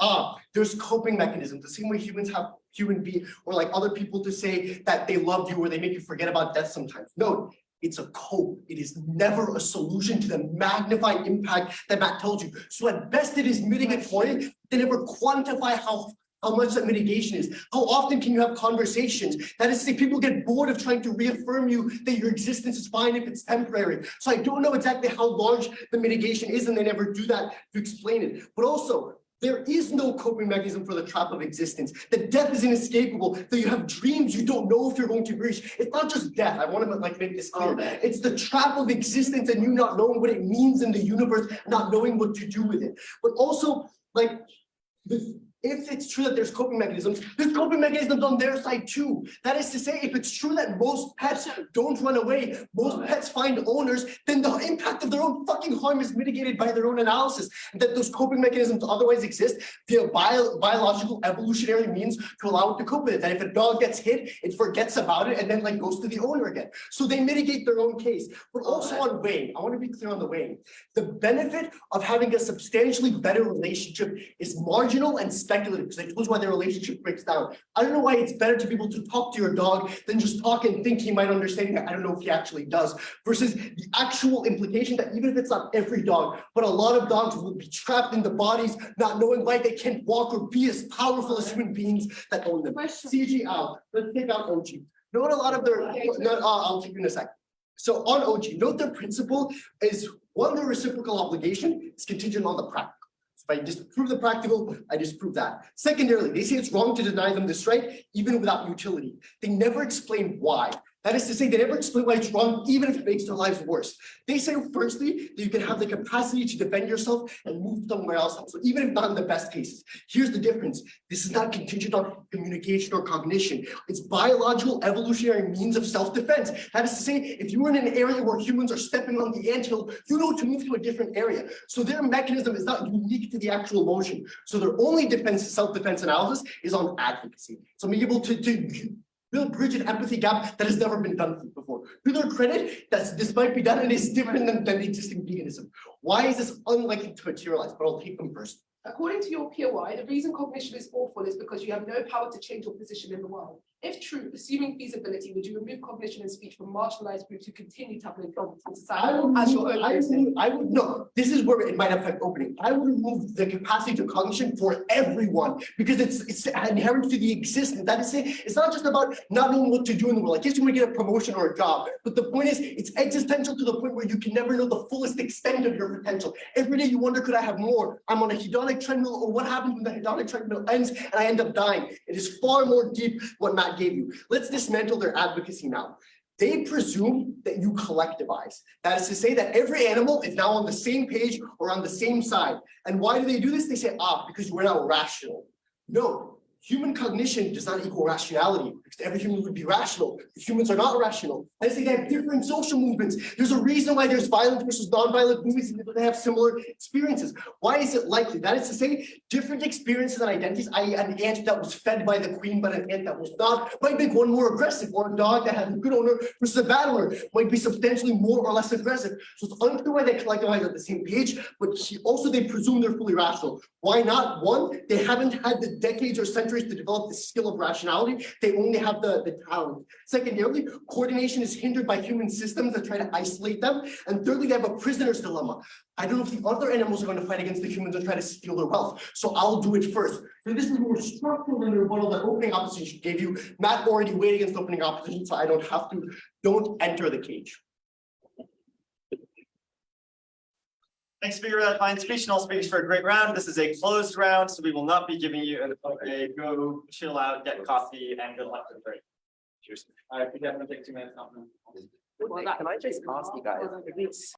there's coping mechanisms, the same way humans have human being or like other people to say that they love you or they make you forget about death sometimes. No. It's a cope. It is never a solution to the magnified impact that Matt told you. So at best it is mitigatory. They never quantify how much that mitigation is. How often can you have conversations? That is to say, people get bored of trying to reaffirm you that your existence is fine if it's temporary. So I don't know exactly how large the mitigation is, and they never do that to explain it. But also, there is no coping mechanism for the trap of existence. That death is inescapable, that you have dreams you don't know if you're going to reach. It's not just death. I want to make this clear. It's the trap of existence and you not knowing what it means in the universe, not knowing what to do with it. But also, like, if it's true that there's coping mechanisms on their side too. That is to say, if it's true that most pets don't run away, most pets find owners, then the impact of their own fucking harm is mitigated by their own analysis. And that those coping mechanisms otherwise exist via biological evolutionary means to allow it to cope with it. That if a dog gets hit, it forgets about it and then like goes to the owner again. So they mitigate their own case. But also on weighing, I want to be clear on the weighing. The benefit of having a substantially better relationship is marginal and speculative, because I told you why their relationship breaks down. I don't know why it's better to be able to talk to your dog than just talk and think he might understand that. I don't know if he actually does. Versus the actual implication that even if it's not every dog, but a lot of dogs will be trapped in the bodies, not knowing why they can't walk or be as powerful as human beings that own them. CG out. Let's take out OG. Note a lot of their. I'll take you in a sec. So on OG, note their principle is one, the reciprocal obligation is contingent on the practical. If I disprove the practical, I disprove that. Secondarily, they say it's wrong to deny them this right, even without utility. They never explain why. That is to say, they never explain why it's wrong, even if it makes their lives worse. They say, firstly, that you can have the capacity to defend yourself and move somewhere else. So even if not in the best cases, here's the difference. This is not contingent on communication or cognition. It's biological evolutionary means of self-defense. That is to say, if you were in an area where humans are stepping on the anthill, you know to move to a different area. So their mechanism is not unique to the actual motion. So their only defense, self-defense analysis is on advocacy. So being able to build bridge an empathy gap that has never been done before. To their credit, this might be done and is different than the existing veganism. Why is this unlikely to materialize? But I'll take them first. According to your POI, the reason cognition is awful is because you have no power to change your position in the world. If true, assuming feasibility, would you remove cognition and speech from marginalized groups who continue to have an influence on society? I would no. This is where it might affect opening. I would remove the capacity to cognition for everyone because it's inherent to the existence. That is it. It's not just about not knowing what to do in the world. Like, yes, you might get a promotion or a job, but the point is, it's existential to the point where you can never know the fullest extent of your potential. Every day you wonder, could I have more? I'm on a hedonic treadmill, or what happens when the hedonic treadmill ends and I end up dying? It is far more deep what Matt gave you. Let's dismantle their advocacy now. They presume that you collectivize. That is to say that every animal is now on the same page or on the same side. And why do they do this? They say, because we're now rational. No. Human cognition does not equal rationality, because every human would be rational. If humans are not rational, I say they have different social movements. There's a reason why there's violent versus non-violent movements, and they have similar experiences. Why is it likely? That is to say, different experiences and identities, i.e. an ant that was fed by the queen, but an ant that was not, might make one more aggressive, or a dog that has a good owner versus a bad owner might be substantially more or less aggressive. So it's unclear why they collectivize at the same page, but also they presume they're fully rational. Why not? One, they haven't had the decades or centuries to develop the skill of rationality. They only have the talent. Secondarily, coordination is hindered by human systems that try to isolate them. And thirdly, they have a prisoner's dilemma. I don't know if the other animals are going to fight against the humans and try to steal their wealth. So I'll do it first. So this is more structural than the rebuttal that opening opposition gave you. Matt already weighed against opening opposition, so I don't have to. Don't enter the cage. Thanks, speaker, for that fine speech, and all speakers for a great round. This is a closed round, so we will not be giving you a go chill out, get coffee, and good luck to the break. Cheers. All right, we definitely take 2 minutes. Can I just ask you guys?